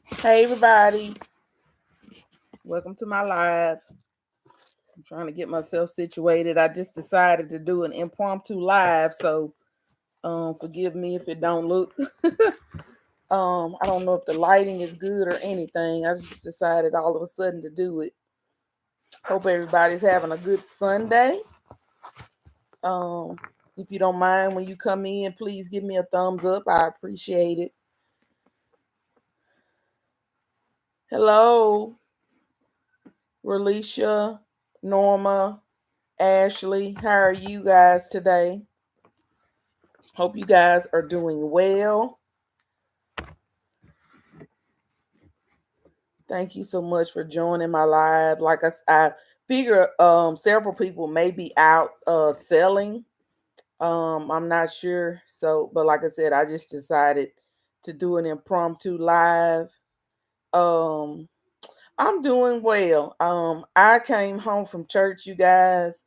Hey everybody, welcome to my live. I'm trying to get myself situated. I just decided to do an impromptu live, so forgive me if it don't look. I don't know if the lighting is good or anything. I just decided all of a sudden to do it. Hope everybody's having a good Sunday. Um, if you don't mind when you come in, please give me a thumbs up. I appreciate it. Hello, Relisha, Norma, Ashley. How are you guys today? Hope you guys are doing well. Thank you so much for joining my live. I figure several people may be out selling. I'm not sure. So, but like I said, I just decided to do an impromptu live. Um, I'm doing well. I came home from church, you guys,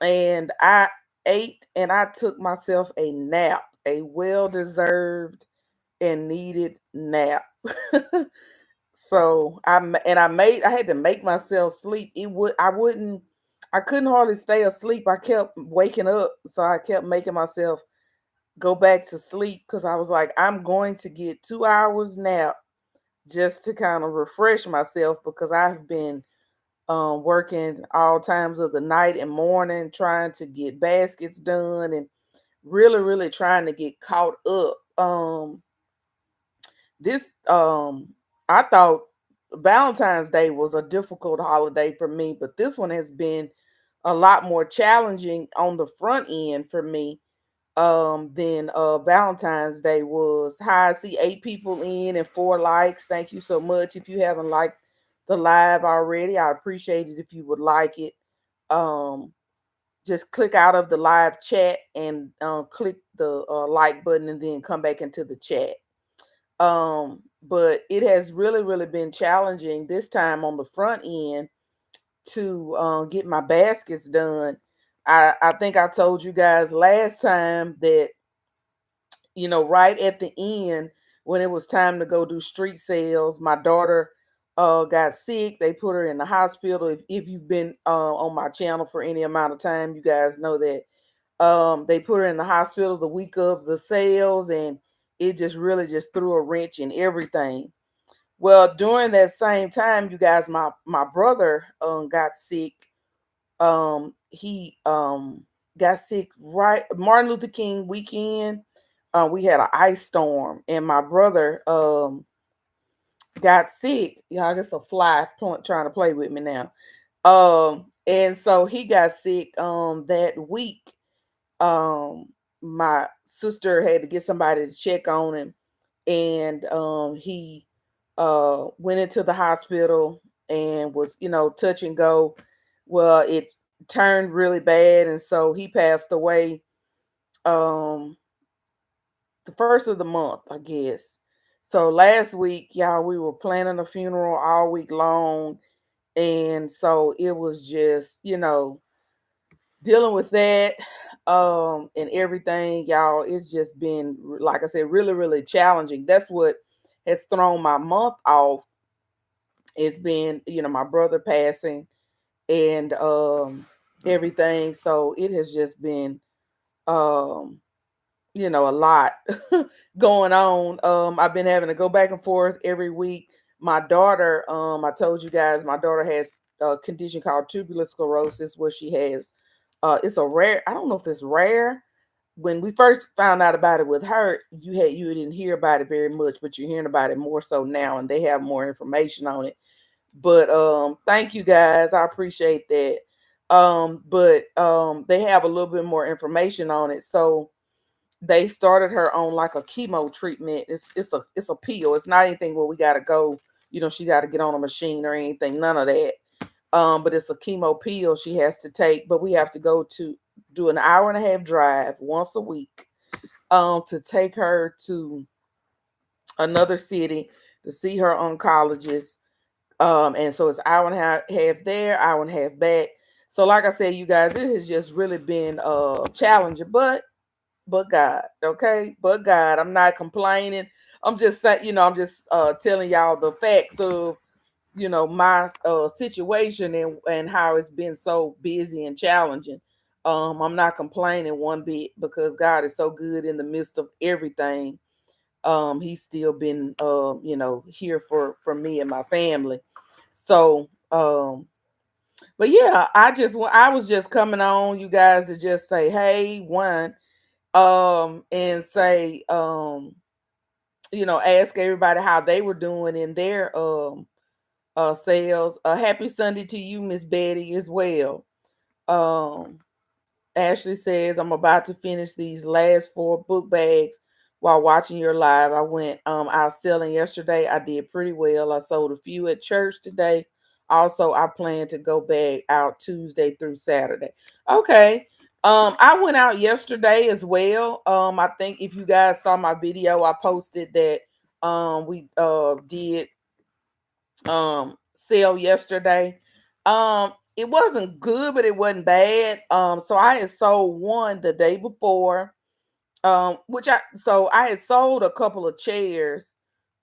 and I ate and I took myself a nap, a well deserved and needed nap. So I had to make myself sleep. I couldn't hardly stay asleep. I kept waking up, so I kept making myself go back to sleep because I was like, I'm going to get 2 hours nap just to kind of refresh myself because I've been working all times of the night and morning trying to get baskets done and really, really trying to get caught up. This I thought Valentine's Day was a difficult holiday for me, but this one has been a lot more challenging on the front end for me than Valentine's Day was. Hi, I see 8 people in and 4 likes. Thank you so much. If you haven't liked the live already, I appreciate it if you would like it. Um just click out of the live chat and click the like button and then come back into the chat. But it has really, really been challenging this time on the front end to get my baskets done. I think I told you guys last time that, right at the end when it was time to go do street sales, my daughter got sick. They put her in the hospital. If you've been on my channel for any amount of time, you guys know that they put her in the hospital the week of the sales, and it just really just threw a wrench in everything. Well, during that same time, you guys, my brother got sick. He got sick right Martin Luther King weekend. We had an ice storm, and my brother got sick. Yeah, I guess a fly trying to play with me now. And so he got sick that week. um my sister had to get somebody to check on him, and he went into the hospital and was, touch and go. Well, it turned really bad, and so he passed away um the first of the month, I guess. So last week, y'all, we were planning a funeral all week long, and so it was just, dealing with that and everything, y'all. It's just been, like I said, really, really challenging. That's what has thrown my month off. It's been, my brother passing and everything. So it has just been um a lot going on. I've been having to go back and forth every week. My daughter, I told you guys, my daughter has a condition called tuberous sclerosis, where she has it's a rare, I don't know if it's rare. When we first found out about it with her, you didn't hear about it very much, but you're hearing about it more so now, and they have more information on it. But thank you guys, I appreciate that. But they have a little bit more information on it. So they started her on like a chemo treatment. It's a pill. It's not anything where we gotta go, she gotta get on a machine or anything, none of that. But it's a chemo pill she has to take, but we have to go to do an hour and a half drive once a week to take her to another city to see her oncologist. And so it's hour and a half there, hour and a half back. So like I said, you guys, it has just really been challenging, but God, okay? But God, I'm not complaining. I'm just saying, I'm just telling y'all the facts of my situation and how it's been so busy and challenging. I'm not complaining one bit because God is so good in the midst of everything. He's still been here for me and my family. So but yeah, I was just coming on you guys to just say hey, one, and say ask everybody how they were doing in their sales. Happy Sunday to you, Miss Betty, as well. Um, Ashley says, I'm about to finish these last 4 book bags while watching your live. I went out selling yesterday. I did pretty well. I sold a few at church today. Also, I plan to go back out Tuesday through Saturday. Okay. I went out yesterday as well. I think if you guys saw my video, I posted that we did sale yesterday. It wasn't good, but it wasn't bad. So I had sold one the day before. I had sold a couple of chairs.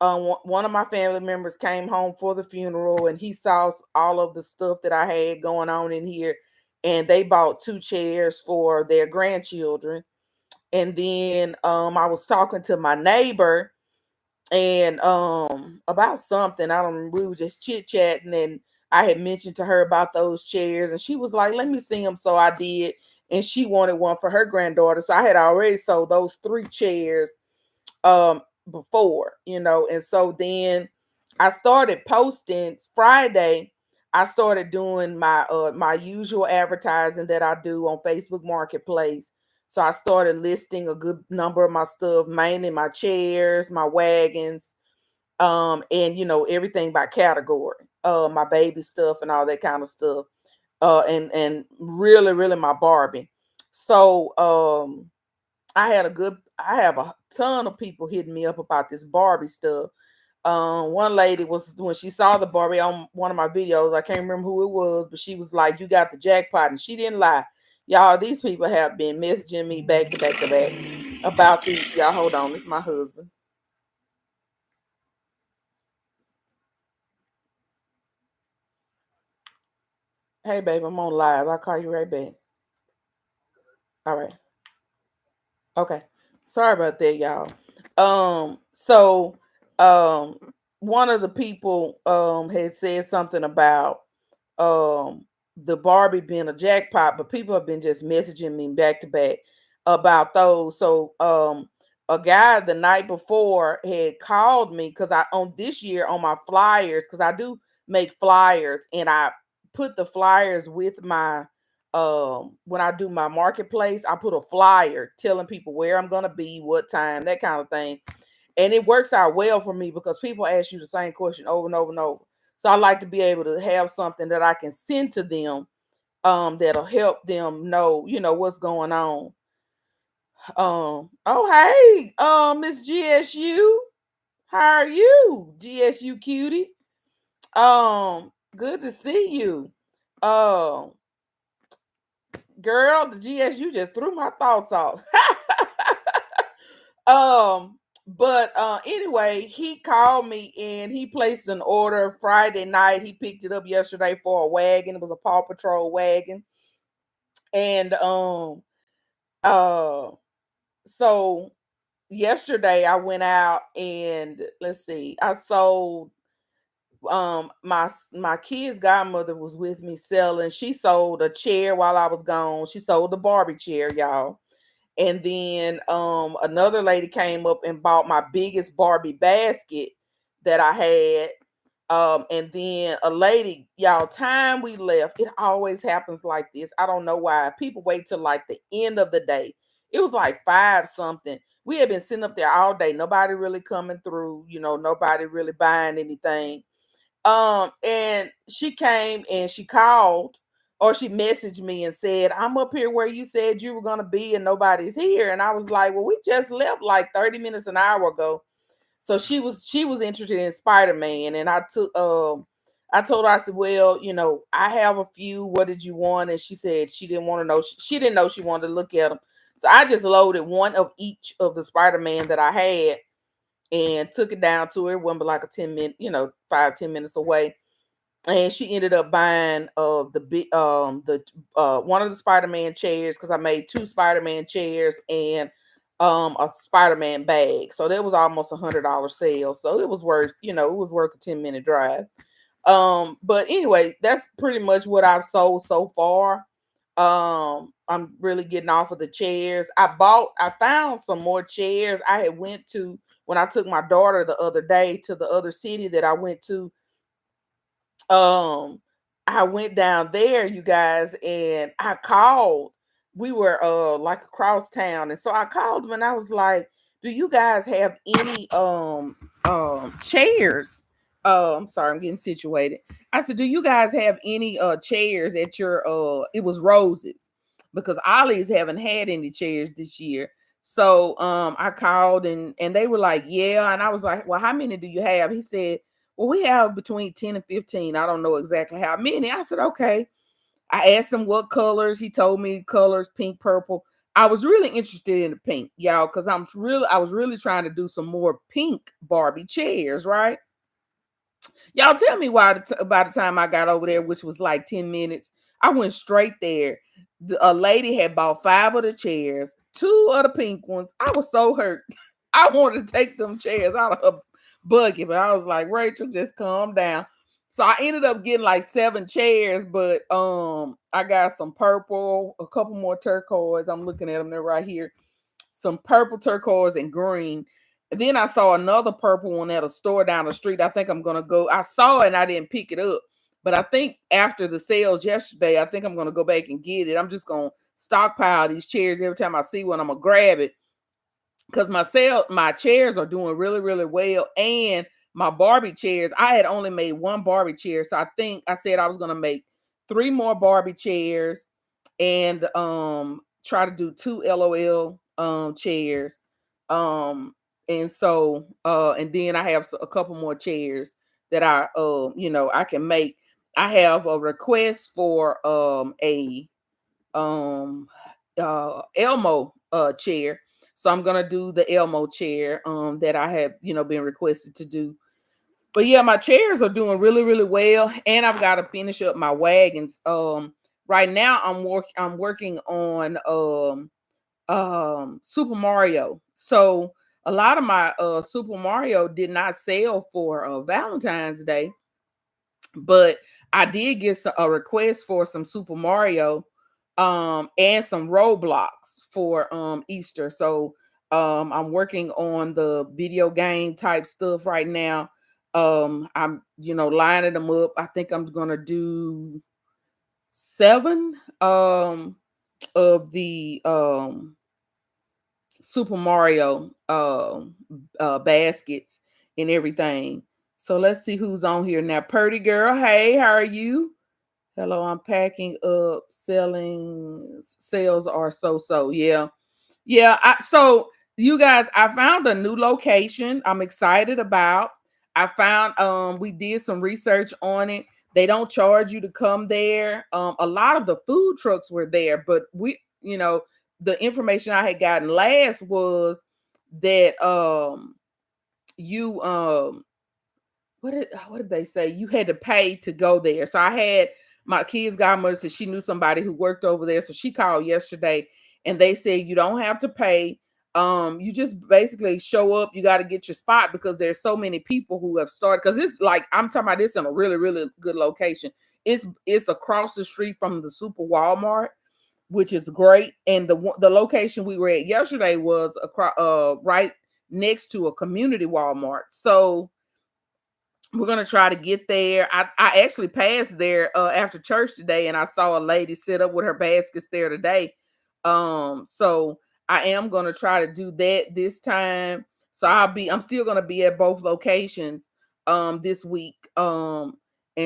One of my family members came home for the funeral and he saw all of the stuff that I had going on in here, and they bought 2 chairs for their grandchildren. And then I was talking to my neighbor and about something. I don't We were just chit-chatting, and I had mentioned to her about those chairs, and she was like, let me see them. So I did, and she wanted one for her granddaughter. So I had already sold those 3 chairs before, and so then I started posting Friday. I started doing my usual advertising that I do on Facebook Marketplace. So I started listing a good number of my stuff, mainly my chairs, my wagons, and everything by category, my baby stuff and all that kind of stuff, and really, really my Barbie. So I have a ton of people hitting me up about this Barbie stuff. One lady was, when she saw the Barbie on one of my videos, I can't remember who it was, but she was like, "You got the jackpot," and she didn't lie. Y'all, these people have been messaging me back to back to back about the y'all. Hold on, this is my husband. Hey, babe, I'm on live. I'll call you right back. All right. Okay. Sorry about that, y'all. So um one of the people had said something about um the Barbie being a jackpot, but people have been just messaging me back to back about those. So a guy the night before had called me because I on this year on my flyers, because I do make flyers, and I put the flyers with my when I do my marketplace, I put a flyer telling people where I'm gonna be, what time, that kind of thing. And it works out well for me because people ask you the same question over and over and over. So I like to be able to have something that I can send to them, that'll help them know, what's going on. Oh hey, Miss GSU. How are you? GSU cutie. Good to see you. Um, Girl, the GSU just threw my thoughts off. um, but anyway, he called me and he placed an order Friday night. He picked it up yesterday for a wagon. It was a Paw Patrol wagon. And uh so yesterday I went out and let's see, I sold my kid's godmother was with me selling. She sold a chair while I was gone. She sold the Barbie chair, y'all. And then another lady came up and bought my biggest Barbie basket that I had. And then a lady, y'all, time we left, it always happens like this. I don't know why. People wait till like the end of the day. It was like 5 something. We had been sitting up there all day. Nobody really coming through, nobody really buying anything. And she came and she called, or she messaged me and said, I'm up here where you said you were gonna be and nobody's here. And I was like, well, we just left like 30 minutes an hour ago. So she was interested in Spider-Man. And I told her, I said, well, I have a few. What did you want? And she said she didn't want to know. She didn't know she wanted to look at them. So I just loaded one of each of the Spider-Man that I had. and took it down to her. It wasn't but like a 10 minute, 5-10 minutes away. And she ended up buying the one of the Spider-Man chairs, because I made two Spider-Man chairs and a Spider-Man bag. So that was almost $100 sale. So it was worth, it was worth a 10-minute drive. But anyway, that's pretty much what I've sold so far. I'm really getting off of the chairs. I found some more chairs. I had went to, when I took my daughter the other day to the other city that I went to, um I went down there, you guys, and I called. We were like across town, and so I called them and I was like, do you guys have any chairs? I'm sorry, I'm getting situated. I said, do you guys have any chairs at your it was Roses, because Ollie's haven't had any chairs this year. So I called, and they were like, yeah. And I was like, well, how many do you have? He said, well, we have between 10 and 15. I don't know exactly how many. I said, okay. I asked him what colors. He told me colors, pink, purple. I was really interested in the pink, y'all, because I was really trying to do some more pink Barbie chairs, right? Y'all tell me why by the time I got over there, which was like 10 minutes, I went straight there. A lady had bought 5 of the chairs, 2 of the pink ones. I was so hurt. I wanted to take them chairs out of her bucket, but I was like, Rachel, just calm down. So I ended up getting like 7 chairs, but I got some purple, a couple more turquoise. I'm looking at them, they're right here. Some purple, turquoise, and green. And then I saw another purple one at a store down the street. I think I'm gonna go. I saw it and I didn't pick it up. But I think after the sales yesterday, I think I'm gonna go back and get it. I'm just gonna stockpile these chairs. Every time I see one, I'm gonna grab it, because my chairs are doing really, really well. And my Barbie chairs, I had only made 1 Barbie chair. So I think I said I was gonna make 3 more Barbie chairs, and try to do 2 LOL chairs. Um and so and then I have a couple more chairs that I can make. I have a request for a um Elmo chair. So I'm gonna do the Elmo chair that I have, been requested to do. But yeah, my chairs are doing really, really well. And I've got to finish up my wagons. Right now I'm working on Super Mario. So a lot of my Super Mario did not sell for Valentine's Day, but I did get a request for some Super Mario and some Roblox for Easter. So I'm working on the video game type stuff right now. I'm lining them up. I think I'm gonna do 7 of the Super Mario baskets and everything. So let's see who's on here now. Purdy girl, hey, how are you? Hello, I'm packing up. Sales are so. Yeah. Yeah. So you guys, I found a new location I'm excited about. I found we did some research on it. They don't charge you to come there. A lot of the food trucks were there, but the information I had gotten last was that you what did they say? You had to pay to go there. So I had my kid's godmother said she knew somebody who worked over there. So she called yesterday and they said you don't have to pay. You just basically show up. You got to get your spot because there's so many people who have started. Because it's like I'm talking about this in a really, really good location. It's across the street from the Super Walmart, which is great. And the location we were at yesterday was across right next to a community Walmart. So we're gonna try to get there. I actually passed there after church today, and I saw a lady sit up with her baskets there today. So I am gonna try to do that this time. So I'm still gonna be at both locations this week. And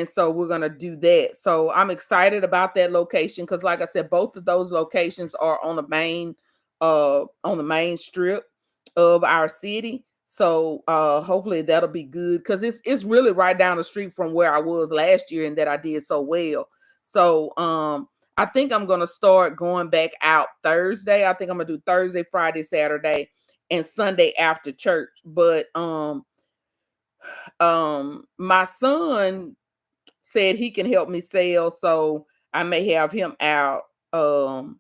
so we're gonna do that. So I'm excited about that location because, like I said, both of those locations are on the main strip of our city. So hopefully that'll be good because it's really right down the street from where I was last year and that I did so well. So I think I'm gonna start going back out Thursday. I think I'm gonna do Thursday, Friday, Saturday, and Sunday after church. But my son said he can help me sell, so I may have him out. Um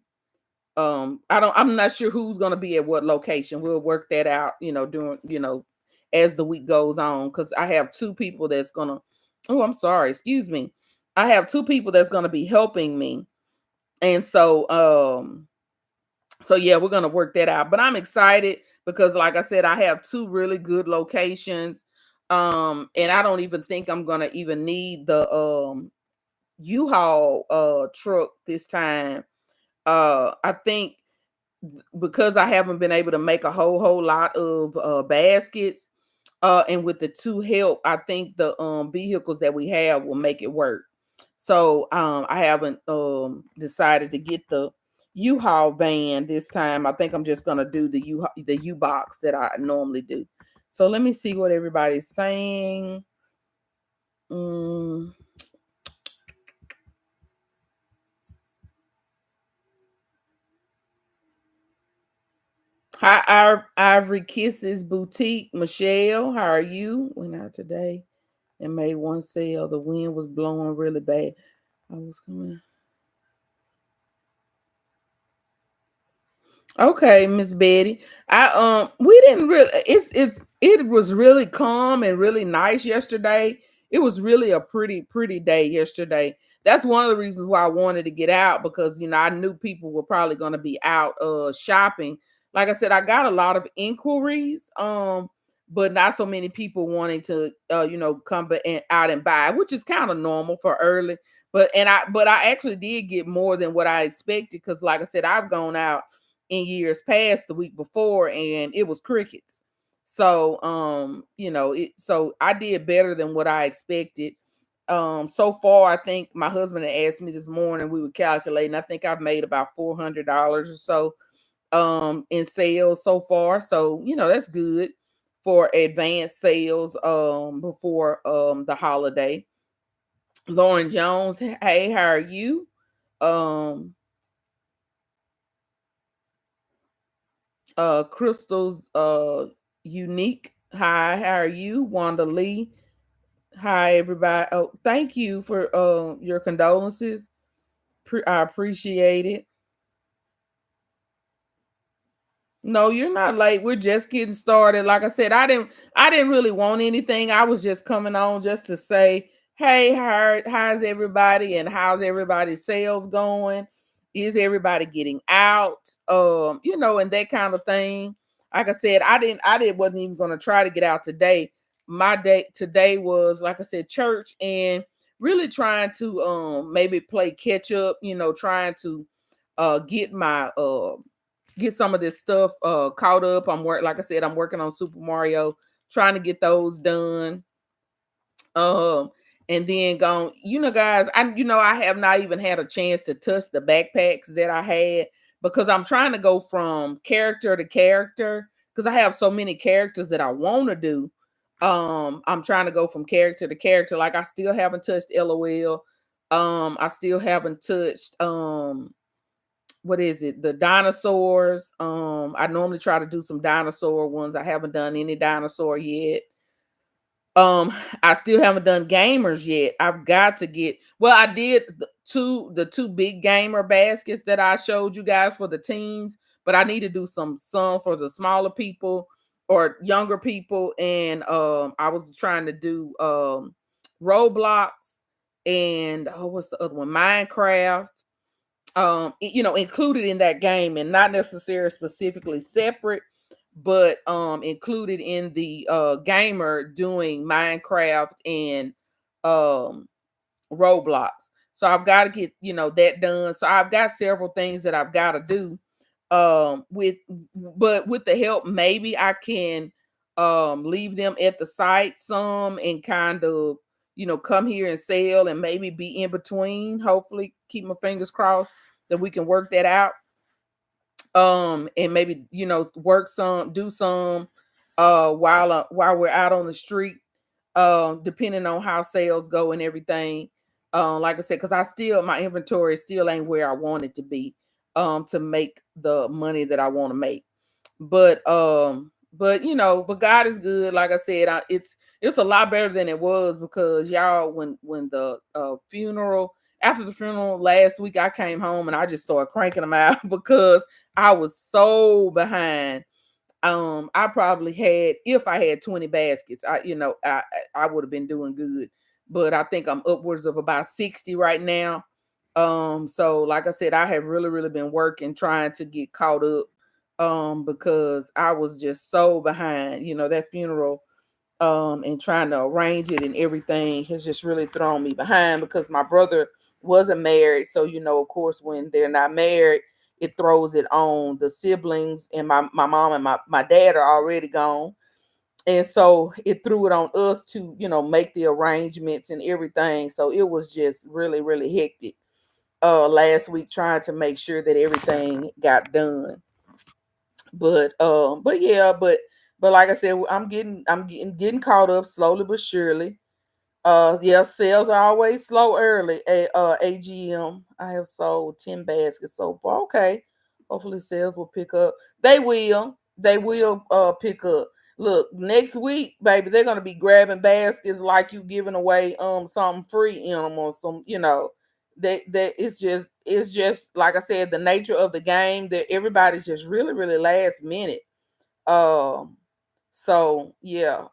I'm not sure who's gonna be at what location. We'll work that out, during, as the week goes on. Cause I have two people that's gonna oh, I'm sorry, excuse me. I have two people that's gonna be helping me. And so yeah, we're gonna work that out. But I'm excited because like I said, I have two really good locations. And I don't even think I'm gonna even need the U-Haul truck this time. I think because I haven't been able to make a whole lot of baskets, and with the two help, I think the vehicles that we have will make it work. So I haven't decided to get the U-Haul van this time. I think I'm just gonna do the U-Box that I normally do. So let me see what everybody's saying. Mm. Hi, Ivory Kisses Boutique. Michelle, how are you? Went out today and made one sale. The wind was blowing really bad. I was coming. Okay, Miss Betty. I we didn't really it was really calm and really nice yesterday. It was really a pretty day yesterday. That's one of the reasons why I wanted to get out, because I knew people were probably going to be out shopping. Like I said, I got a lot of inquiries, but not so many people wanting to come out and buy, which is kind of normal for early. But I actually did get more than what I expected, because like I said, I've gone out in years past the week before and it was crickets. So so I did better than what I expected. So far I think my husband had asked me this morning, we were calculating, I think I've made about $400 or so in sales so far. So that's good for advanced sales before the holiday. Lauren Jones, hey, how are you? um Crystal's Unique. Hi, how are you? Wanda Lee. Hi, everybody. Oh, thank you for your condolences. I appreciate it. No, you're not late. We're just getting started. Like I said, I didn't really want anything. I was just coming on just to say, hey, how's everybody and how's everybody's sales going? Is everybody getting out? And that kind of thing. Like I said, I didn't wasn't even gonna try to get out today. My day today was, like I said, church, and really trying to maybe play catch up, trying to get my get some of this stuff caught up. Like I said, I'm working on Super Mario, trying to get those done. Um and then gone, guys, I have not even had a chance to touch the backpacks that I had, because I'm trying to go from character to character, because I have so many characters that I want to do. I'm trying to go from character to character. Like, I still haven't touched LOL. I still haven't touched what is it, the dinosaurs. I normally try to do some dinosaur ones. I haven't done any dinosaur yet. um I still haven't done gamers yet. I've got to get, well, I did the two big gamer baskets that I showed you guys for the teens, but I need to do some for the smaller people or younger people. And I was trying to do Roblox, and what's the other one, Minecraft, included in that game, and not necessarily specifically separate, but included in the gamer doing Minecraft and um Roblox. So I've got to get that done. So I've got several things that I've got to do with but with the help, maybe I can leave them at the site some and kind of come here and sell, and maybe be in between. Hopefully, keep my fingers crossed that we can work that out. And maybe work some, do some while we're out on the street, depending on how sales go and everything. Like I said, because my inventory still ain't where I want it to be to make the money that I want to make. But but God is good. Like I said, it's a lot better than it was, because y'all, when the funeral after the funeral last week, I came home and I just started cranking them out because I was so behind. I probably had, if I had 20 baskets, I would have been doing good. But I think I'm upwards of about 60 right now. So like I said, I have really, really been working, trying to get caught up. Because I was just so behind, that funeral, and trying to arrange it and everything has just really thrown me behind, because my brother wasn't married. So, of course, when they're not married, it throws it on the siblings, and my mom and my dad are already gone. And so it threw it on us to, make the arrangements and everything. So it was just really, really hectic last week, trying to make sure that everything got done. But yeah, but like I said, I'm getting caught up slowly but surely. Yeah, sales are always slow early. AGM, I have sold 10 baskets so far. Okay, hopefully sales will pick up. They will pick up. Look, next week, baby, they're gonna be grabbing baskets like you giving away something free in them, or some, that it's just like I said, the nature of the game, that everybody's just really, really last minute. Um, so yeah,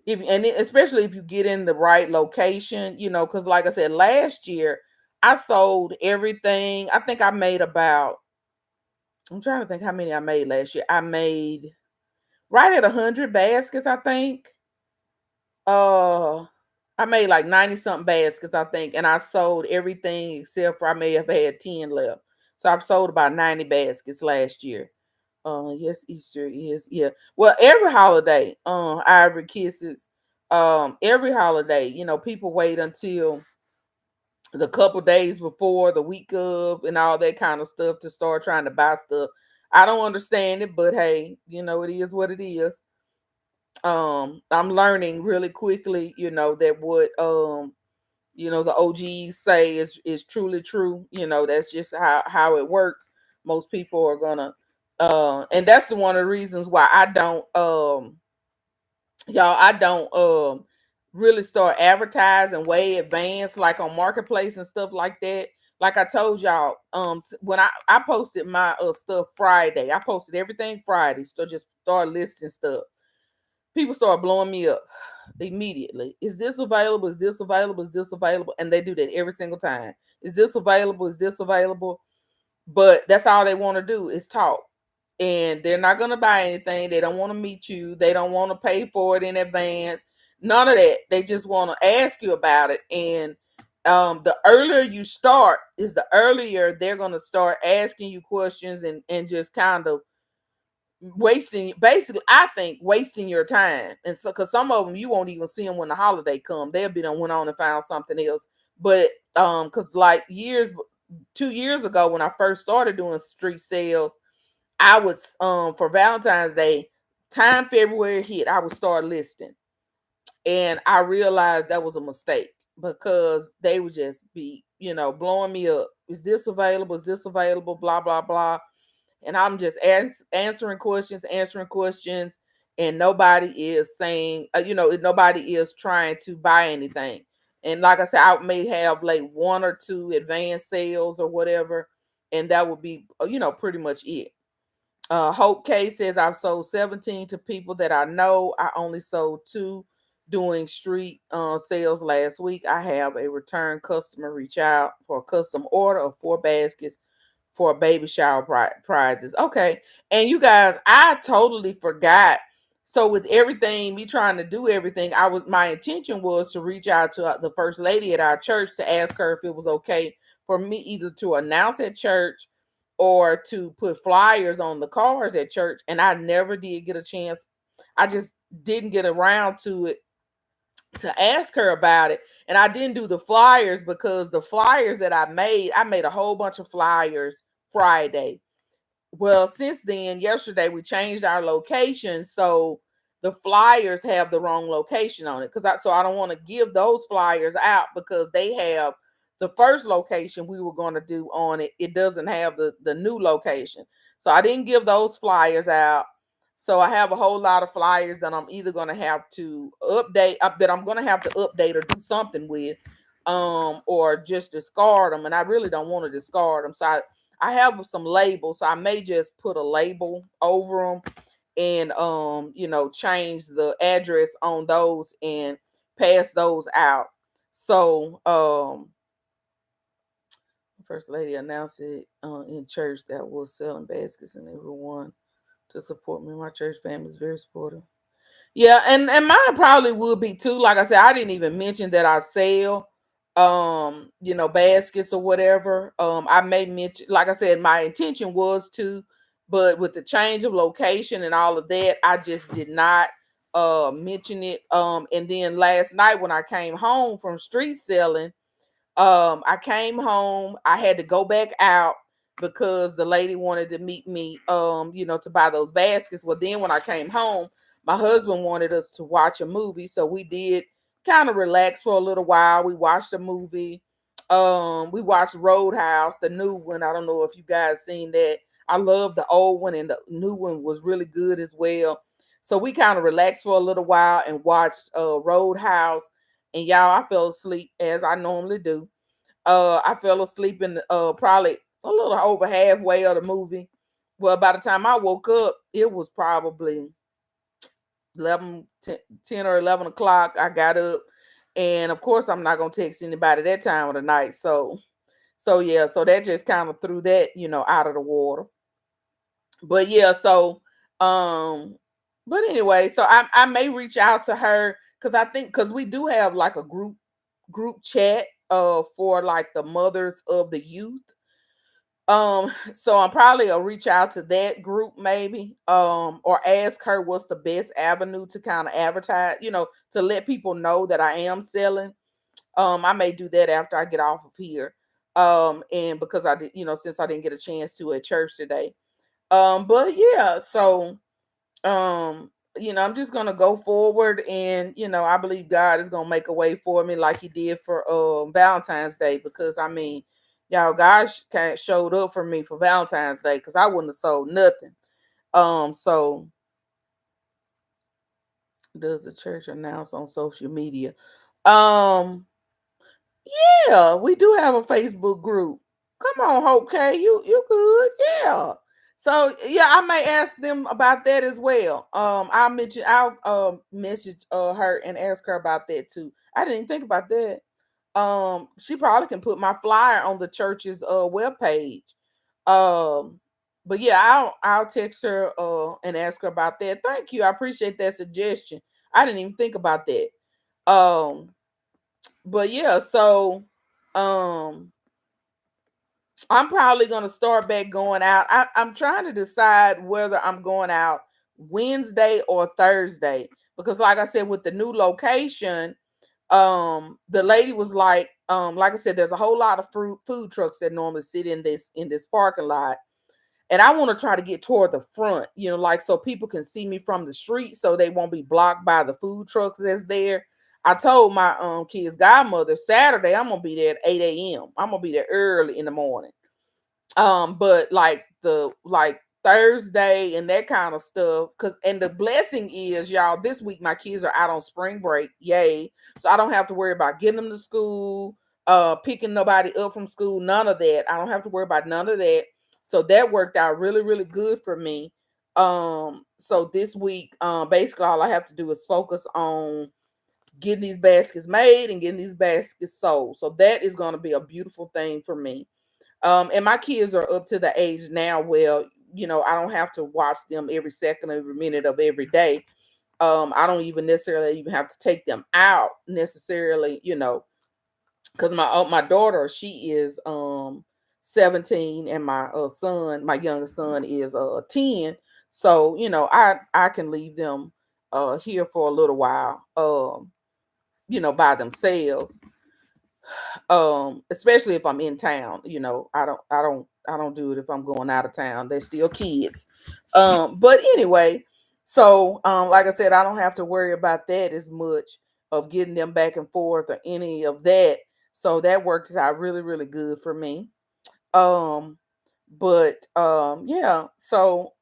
if especially if you get in the right location, because like I said, last year I sold everything. I think I made about. I'm trying to think how many I made last year. I made right at 100 baskets, I think. Uh, I made like 90 something baskets, I think, and I sold everything except for I may have had 10 left. So I've sold about 90 baskets last year. Yes, Easter is, yeah. Well, every holiday, Ivory Kisses, every holiday, people wait until the couple days before, the week of, and all that kind of stuff to start trying to buy stuff. I don't understand it, but hey, it is what it is. I'm learning really quickly, that what the OGs say is truly true. That's just how it works. Most people are gonna and that's one of the reasons why I don't really start advertising way advanced, like on marketplace and stuff like that. Like I told y'all, when I posted my stuff Friday, I posted everything Friday, so just start listing stuff. People start blowing me up immediately. Is this available? Is this available? Is this available? And they do that every single time. Is this available? Is this available? But that's all they want to do is talk. And they're not going to buy anything. They don't want to meet you. They don't want to pay for it in advance. None of that. They just want to ask you about it. And the earlier you start is the earlier they're going to start asking you questions, and just kind of wasting, basically, I think, wasting your time. And so, because some of them you won't even see them when the holiday come, they'll be done went on and found something else. But because like 2 years ago, when I first started doing street sales, I would for Valentine's Day, time February hit, I would start listing. And I realized that was a mistake, because they would just be, blowing me up. Is this available? Is this available? Blah blah blah. And I'm just answering questions, and nobody is saying, nobody is trying to buy anything. And like I said, I may have like one or two advanced sales or whatever, and that would be, pretty much it. Hope K says, I've sold 17 to people that I know. I only sold two doing street sales last week. I have a return customer reach out for a custom order of 4 baskets for baby shower prizes. Okay. And you guys, I totally forgot. So with everything, me trying to do everything, my intention was to reach out to the first lady at our church to ask her if it was okay for me either to announce at church or to put flyers on the cars at church. And I never did get a chance. I just didn't get around to it, to ask her about it. And I didn't do the flyers, because the flyers that I made a whole bunch of flyers Friday. Well, since then, yesterday we changed our location, so the flyers have the wrong location on it. So I don't want to give those flyers out, because they have the first location we were going to do on it. It doesn't have the new location. So I didn't give those flyers out. So I have a whole lot of flyers that I'm either going to have to update that I'm going to have to update or do something with, or just discard them. And I really don't want to discard them. So I have some labels. So I may just put a label over them and change the address on those and pass those out. So First Lady announced it in church that was selling baskets and everyone to support me. My church family is very supportive. Yeah, and mine probably would be too. Like I said, I didn't even mention that I sell baskets or whatever. I may mention, like I said, my intention was to, but with the change of location and all of that, I just did not mention it. And then last night when I came home from street selling, I came home, I had to go back out because the lady wanted to meet me, to buy those baskets. Well, then when I came home, my husband wanted us to watch a movie, so we did kind of relax for a little while. We watched a movie. We watched Roadhouse, the new one. I don't know if you guys seen that. I love the old one, and the new one was really good as well. So we kind of relaxed for a little while and watched Roadhouse. And y'all, I fell asleep as I normally do. I fell asleep in probably a little over halfway of the movie. Well, by the time I woke up, it was probably 10 or 11 o'clock. I got up, and of course, I'm not gonna text anybody that time of the night. So yeah, so that just kind of threw that out of the water. But yeah, so um, but anyway, so I may reach out to her because I think because we do have like a group chat for like the mothers of the youth. So I'm probably will reach out to that group maybe, or ask her what's the best avenue to kind of advertise, to let people know that I am selling. I may do that after I get off of here. And because I did, since I didn't get a chance to at church today. But yeah, so I'm just gonna go forward, and I believe God is gonna make a way for me like He did for Valentine's Day, because I mean, y'all, God kind of showed up for me for Valentine's Day because I wouldn't have sold nothing. So does the church announce on social media? Um, yeah, we do have a Facebook group. Come on, Hope K, you good? Yeah. So yeah, I may ask them about that as well. I'll message her and ask her about that too. I didn't even think about that. She probably can put my flyer on the church's webpage. Um, but yeah, I'll text her and ask her about that. Thank you. I appreciate that suggestion. I didn't even think about that. Um, but yeah, so um I'm probably gonna start back going out. I'm trying to decide whether I'm going out Wednesday or Thursday, because like I said, with the new location, the lady was like I said, there's a whole lot of food trucks that normally sit in this parking lot. And I want to try to get toward the front, like so people can see me from the street so they won't be blocked by the food trucks that's there. I told my kids' godmother Saturday I'm gonna be there at 8 a.m. I'm gonna be there early in the morning. But like Thursday and that kind of stuff, and the blessing is, y'all, this week my kids are out on spring break. Yay. So I don't have to worry about getting them to school, picking nobody up from school, none of that. I don't have to worry about none of that. So that worked out really, really good for me. So this week, basically all I have to do is focus on getting these baskets made and getting these baskets sold. So that is going to be a beautiful thing for me. And my kids are up to the age now where, I don't have to watch them every second, every minute of every day. I don't even necessarily even have to take them out necessarily, because my daughter, she is 17, and my son, my youngest son, is 10. So, I can leave them here for a little while, by themselves, especially if I'm in town. I don't do it if I'm going out of town. They're still kids. But anyway, so like I said, I don't have to worry about that as much, of getting them back and forth or any of that. So that works out really, really good for me. um But yeah, so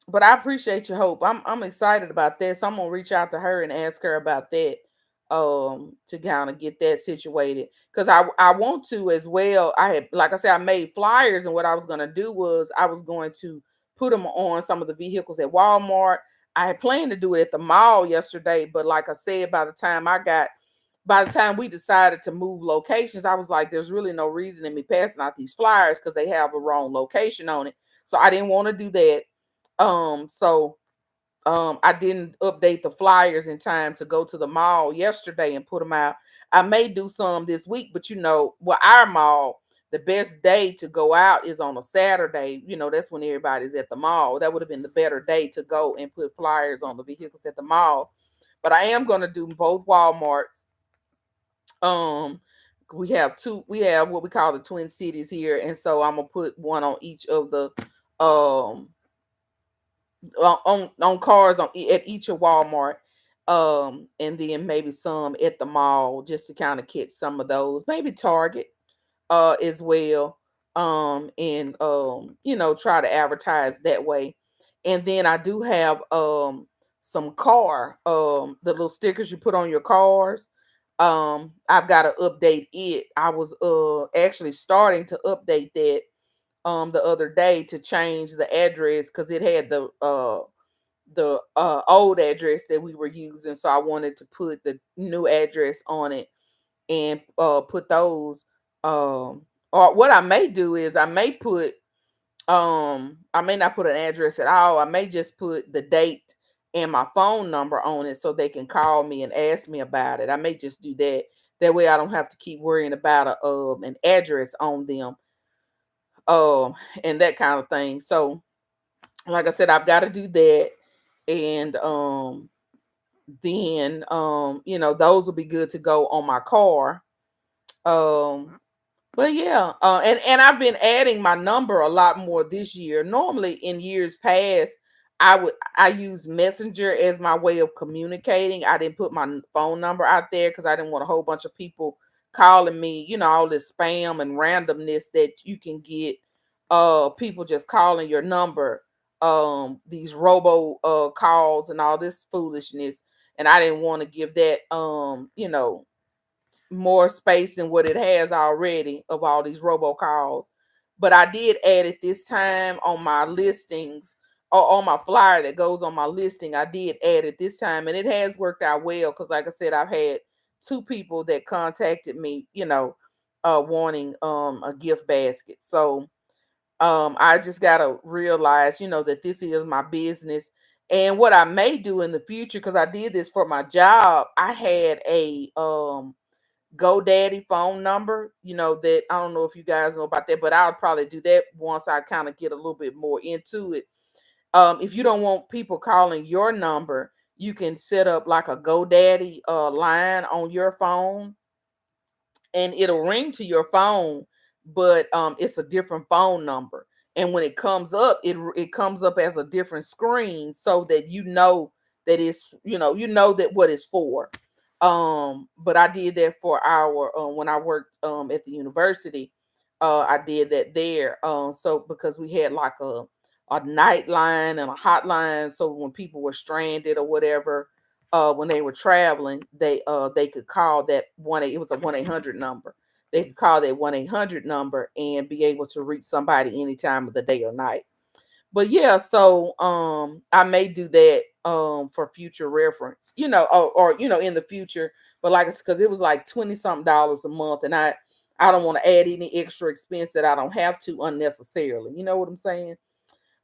but I appreciate your hope. I'm excited about that. So I'm gonna reach out to her and ask her about that to kind of get that situated because I want to as well. I had, like I said, I made flyers, and what I was gonna do was I was going to put them on some of the vehicles at Walmart. I had planned to do it at the mall yesterday, but like I said, by the time we decided to move locations, I was like, there's really no reason in me passing out these flyers because they have a wrong location on it. So I didn't want to do that. So I didn't update the flyers in time to go to the mall yesterday and put them out. I may do some this week, but well, our mall, the best day to go out is on a Saturday. That's when everybody's at the mall. That would have been the better day to go and put flyers on the vehicles at the mall. But I am going to do both Walmarts. Um, we have what we call the Twin Cities here, and so I'm gonna put one on each of the um on cars at each of Walmart, and then maybe some at the mall just to kind of catch some of those. Maybe Target, as well, and try to advertise that way. And then I do have some the little stickers you put on your cars. I've got to update it. I was actually starting to update that the other day to change the address because it had the old address that we were using, so I wanted to put the new address on it and put those. Or what I may do is I may not put an address at all. I may just put the date and my phone number on it so they can call me and ask me about it. I may just do that. That way I don't have to keep worrying about an address on them, um and that kind of thing. So like I said, I've got to do that. And then those will be good to go on my car. um but yeah, and I've been adding my number a lot more this year. Normally in years past, I use Messenger as my way of communicating. I didn't put my phone number out there because I didn't want a whole bunch of people calling me, all this spam and randomness that you can get, people just calling your number, these robo calls and all this foolishness. And I didn't want to give that more space than what it has already of all these robocalls. But I did add it this time on my listings or on my flyer that goes on my listing. I did add it this time, and it has worked out well because, like I said, I've had two people that contacted me, wanting a gift basket. So I just gotta realize, that this is my business. And what I may do in the future, because I did this for my job, I had a GoDaddy phone number, that I don't know if you guys know about that, but I'll probably do that once I kind of get a little bit more into it. If you don't want people calling your number, you can set up like a GoDaddy line on your phone, and it'll ring to your phone, but it's a different phone number. And when it comes up, it comes up as a different screen so that that it's that what it's for. But I did that for our when I worked at the university. I did that there. So because we had like a night line and a hotline, so when people were stranded or whatever, when they were traveling, they could call that it was a 1-800 number. They could call that 1-800 number and be able to reach somebody any time of the day or night. But yeah, so I may do that for future reference, or in the future. But like it's because it was like 20 something dollars a month, and I don't want to add any extra expense that I don't have to unnecessarily. You know what I'm saying?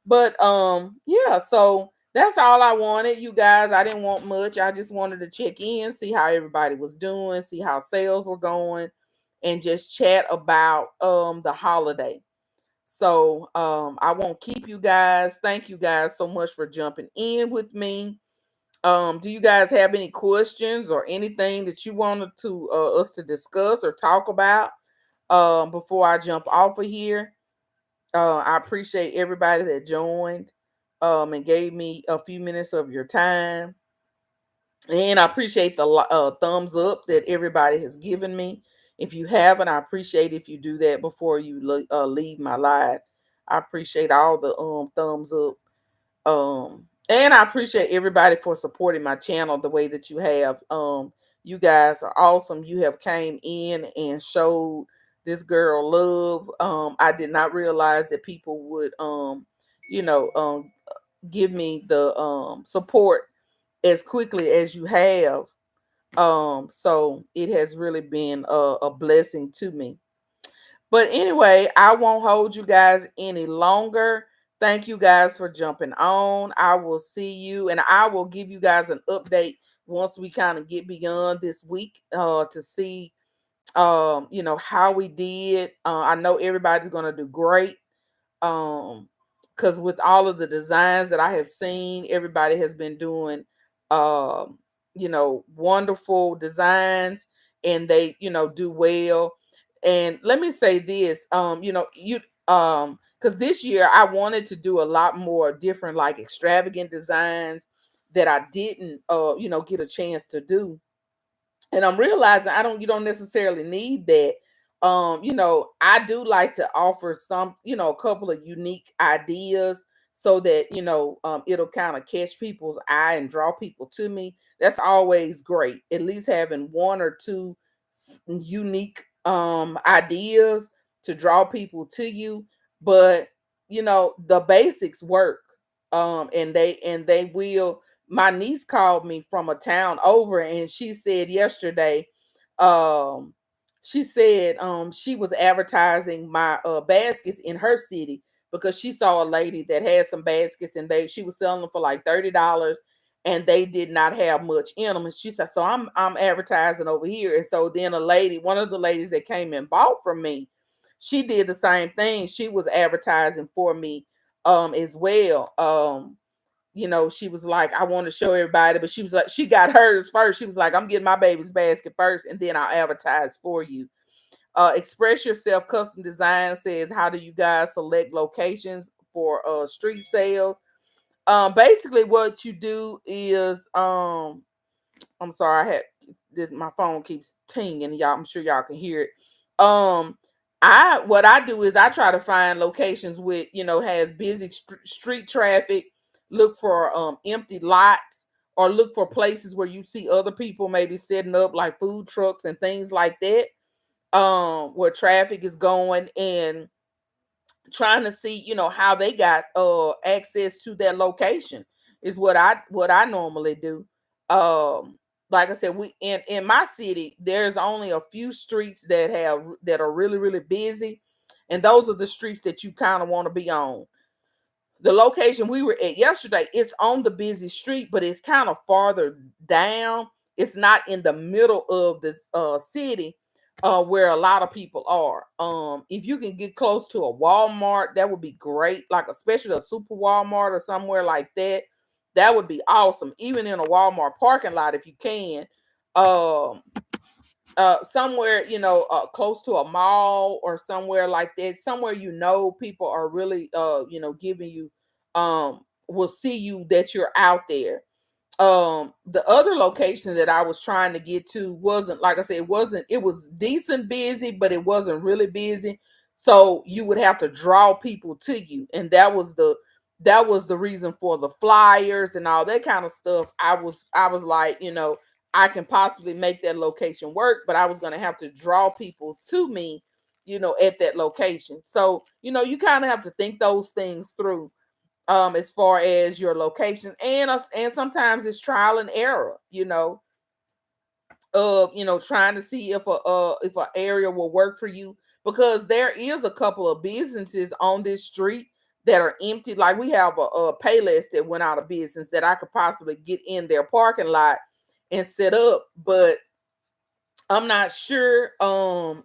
But yeah, so that's all I wanted, you guys. I didn't want much. I just wanted to check in, see how everybody was doing, see how sales were going, and just chat about the holiday. So I won't keep you guys. Thank you guys so much for jumping in with me. Do you guys have any questions or anything that you wanted to us to discuss or talk about before I jump off of here? I appreciate everybody that joined and gave me a few minutes of your time. And I appreciate the thumbs up that everybody has given me. If you haven't, I appreciate if you do that before you leave my live. I appreciate all the thumbs up. And I appreciate everybody for supporting my channel the way that you have. You guys are awesome. You have came in and showed this girl love. I did not realize that people would you know, give me the support as quickly as you have. So it has really been a blessing to me. But anyway, I won't hold you guys any longer. Thank you guys for jumping on. I will see you, and I will give you guys an update once we kind of get beyond this week to see how we did. I know everybody's going to do great. Because with all of the designs that I have seen, everybody has been doing wonderful designs, and they do well. And let me say this, because this year I wanted to do a lot more different, like extravagant designs that I didn't get a chance to do. And I'm realizing you don't necessarily need that. I do like to offer some, a couple of unique ideas so that, it'll kind of catch people's eye and draw people to me. That's always great. At least having one or two unique ideas to draw people to you. But, the basics work. And they will. My niece called me from a town over, and she said yesterday, um she said she was advertising my baskets in her city because she saw a lady that had some baskets, and she was selling them for like $30, and they did not have much in them. And she said, so I'm advertising over here. And so then one of the ladies that came and bought from me, she did the same thing. She was advertising for me as well. She was like, I want to show everybody, but she was like, she got hers first. She was like, I'm getting my baby's basket first, and then I'll advertise for you. Express Yourself Custom Design says, how do you guys select locations for street sales? Basically what you do is, I'm sorry, I had this, my phone keeps tinging, y'all. I'm sure y'all can hear it. What I do is I try to find locations with, has busy street traffic, look for empty lots, or look for places where you see other people maybe setting up like food trucks and things like that, where traffic is going, and trying to see, how they got access to that location is what I normally do. Like I said, we in my city, there's only a few streets that are really, really busy, and those are the streets that you kind of want to be on. The location we were at yesterday, it's on the busy street, but it's kind of farther down. It's not in the middle of this city, where a lot of people are. If you can get close to a Walmart, that would be great, like especially a super Walmart or somewhere like that. That would be awesome. Even in a Walmart parking lot, if you can. Um, Somewhere, close to a mall or somewhere like that, somewhere, people are really giving you, will see you that you're out there. The other location that I was trying to get to wasn't, like I said, it was decent busy, but it wasn't really busy, so you would have to draw people to you, and that was the reason for the flyers and all that kind of stuff. I was like, I can possibly make that location work, but I was going to have to draw people to me, at that location. So, you kind of have to think those things through, as far as your location, and sometimes it's trial and error, trying to see if an area will work for you, because there is a couple of businesses on this street that are empty. Like, we have a Payless that went out of business that I could possibly get in their parking lot and set up, but I'm not sure, how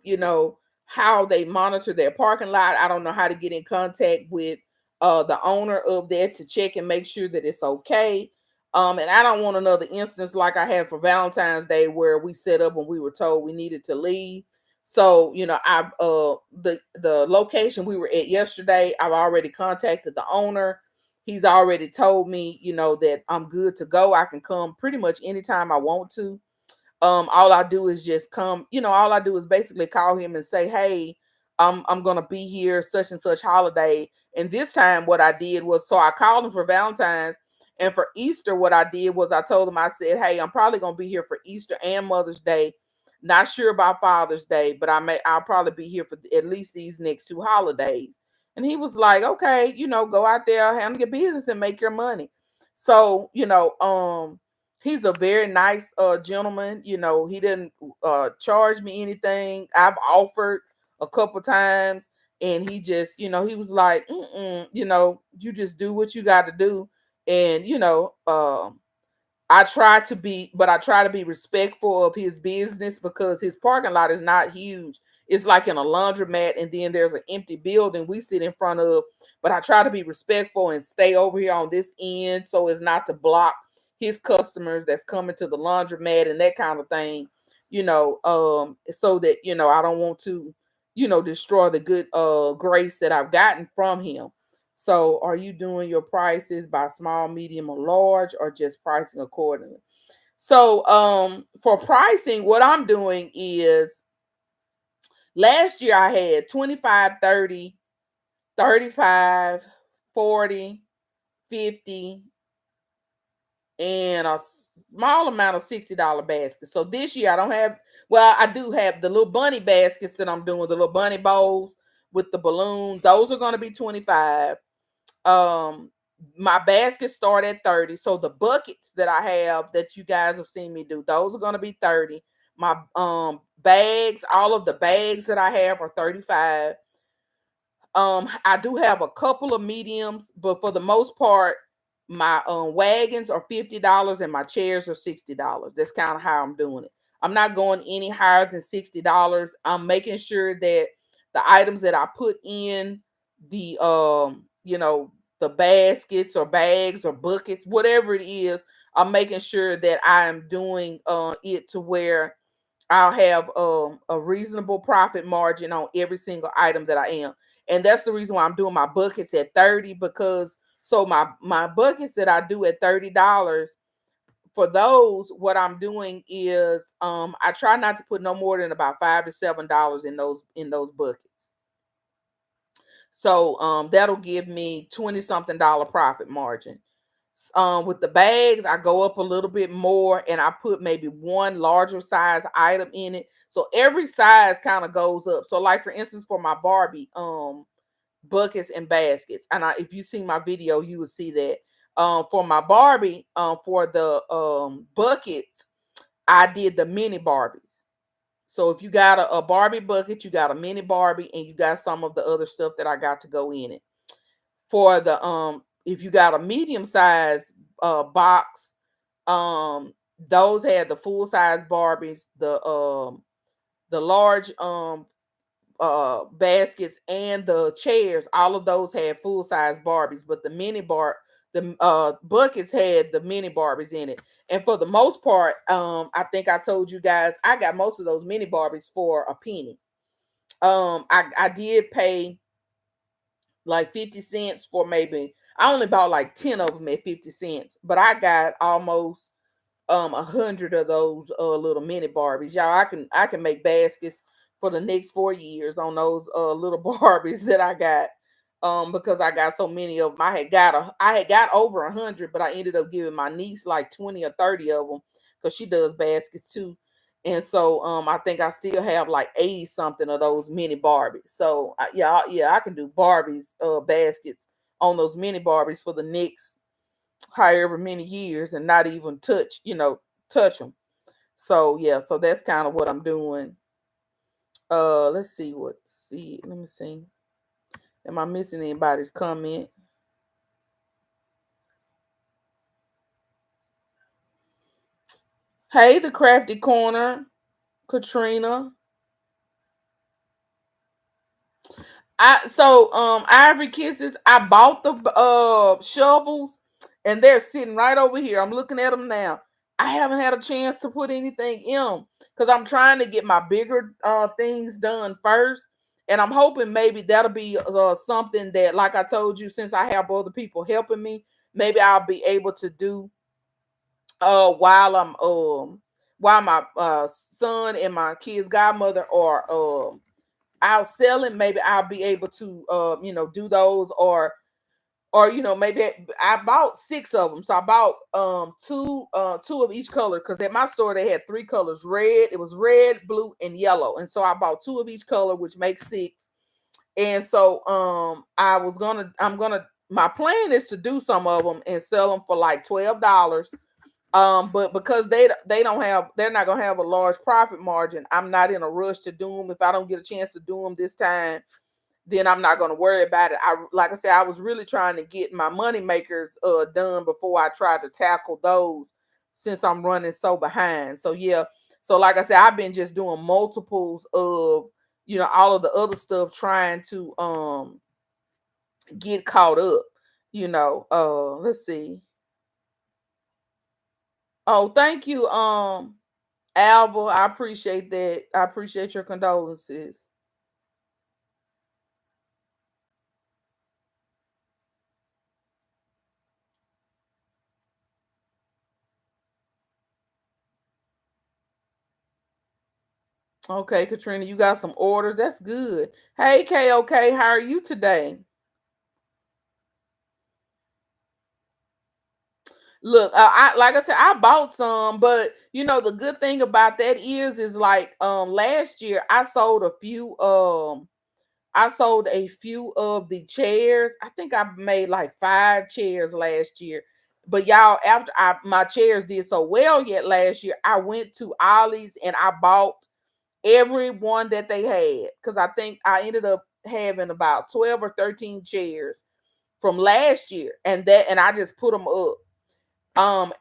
they monitor their parking lot. I don't know how to get in contact with the owner of that to check and make sure that it's okay. And I don't want another instance like I had for Valentine's Day, where we set up and we were told we needed to leave. So, the location we were at yesterday, I've already contacted the owner. He's already told me, that I'm good to go. I can come pretty much anytime I want to. All I do is just come, all I do is basically call him and say, hey, I'm gonna be here such and such holiday. And this time what I did was, so I called him for Valentine's, and for Easter what I did was I told him, I said, hey, I'm probably gonna be here for Easter and Mother's Day. Not sure about Father's Day, but I'll probably be here for at least these next two holidays. And he was like, okay, go out there, handle your business and make your money. So, he's a very nice gentleman. He didn't charge me anything. I've offered a couple times, and he just, he was like, you just do what you got to do. And I try to be respectful of his business, because his parking lot is not huge. It's like in a laundromat, and then there's an empty building we sit in front of. But I try to be respectful and stay over here on this end so as not to block his customers that's coming to the laundromat and that kind of thing, so that, I don't want to, destroy the good grace that I've gotten from him. So, are you doing your prices by small, medium, or large, or just pricing accordingly? So, for pricing, what I'm doing is, last year I had 25, 30, 35, 40, 50, and a small amount of $60 baskets. So this year I don't have, well, I do have the little bunny baskets that I'm doing, the little bunny bowls with the balloons. Those are going to be 25. um my baskets start at 30. So the buckets that I have that you guys have seen me do, those are going to be 30. My bags, all of the bags that I have are 35. I do have a couple of mediums, but for the most part, my wagons are $50 and my chairs are $60. That's kind of how I'm doing it. I'm not going any higher than $60. I'm making sure that the items that I put in the the baskets or bags or buckets, whatever it is, I'm making sure that I'm doing it to where I'll have a reasonable profit margin on every single item that I am. And that's the reason why I'm doing my buckets at 30, because so my buckets that I do at $30, for those, what I'm doing is I try not to put no more than about $5 to $7 in those buckets. So that'll give me 20 something dollar profit margin. With the bags, I go up a little bit more and I put maybe one larger size item in it. So every size kind of goes up. So, like for instance, for my Barbie buckets and baskets, and if you see my video, you will see that. For my Barbie, for the buckets, I did the mini Barbies. So if you got a Barbie bucket, you got a mini Barbie, and you got some of the other stuff that I got to go in it. For the if you got a medium size box, those had the full size Barbies, the large baskets, and the chairs. All of those had full size Barbies, but the buckets had the mini Barbies in it. And for the most part, I think I told you guys I got most of those mini Barbies for a penny. I did pay like 50 cents for, maybe I only bought like 10 of them at 50 cents, but I got almost 100 of those little mini Barbies. Y'all, I can make baskets for the next 4 years on those little Barbies that I got. Because I got so many of them. I had got over 100, but I ended up giving my niece like 20 or 30 of them, because she does baskets too. And so I think I still have like 80 something of those mini Barbies. So yeah, I can do Barbies baskets on those mini Barbies for the next however many years and not even touch them. So yeah, so that's kind of what I'm doing. Let's see let me see. Am I missing anybody's comment? Hey, the Crafty Corner, Katrina. Ivory Kisses, I bought the shovels, and they're sitting right over here. I'm looking at them now. I haven't had a chance to put anything in them because I'm trying to get my bigger things done first. And I'm hoping maybe that'll be something that, like I told you, since I have other people helping me, maybe I'll be able to do while I'm while my son and my kid's godmother are out selling, maybe I'll be able to do those, or maybe I bought six of them. So I bought two of each color, because at my store they had three colors. Red, it was red, blue, and yellow. And so I bought two of each color, which makes six. And so I'm gonna my plan is to do some of them and sell them for like $12. But because they're not gonna have a large profit margin, I'm not in a rush to do them. If I don't get a chance to do them this time, then I'm not going to worry about it. Like I said, I was really trying to get my money makers done before I tried to tackle those, since I'm running so behind. So yeah, so like I said, I've been just doing multiples of all of the other stuff, trying to get caught up. Let's see. Oh, thank you, Alva. I appreciate that. I appreciate your condolences. Okay, Katrina, you got some orders. That's good. Hey, KOK, how are you today? Look, I like I said, I bought some, but the good thing about that is like last year I sold a few of the chairs. I think I made like 5 chairs last year. But y'all, after my chairs did so well yet last year, I went to Ollie's and I bought every one that they had, because I think I ended up having about 12 or 13 chairs from last year, and I just put them up.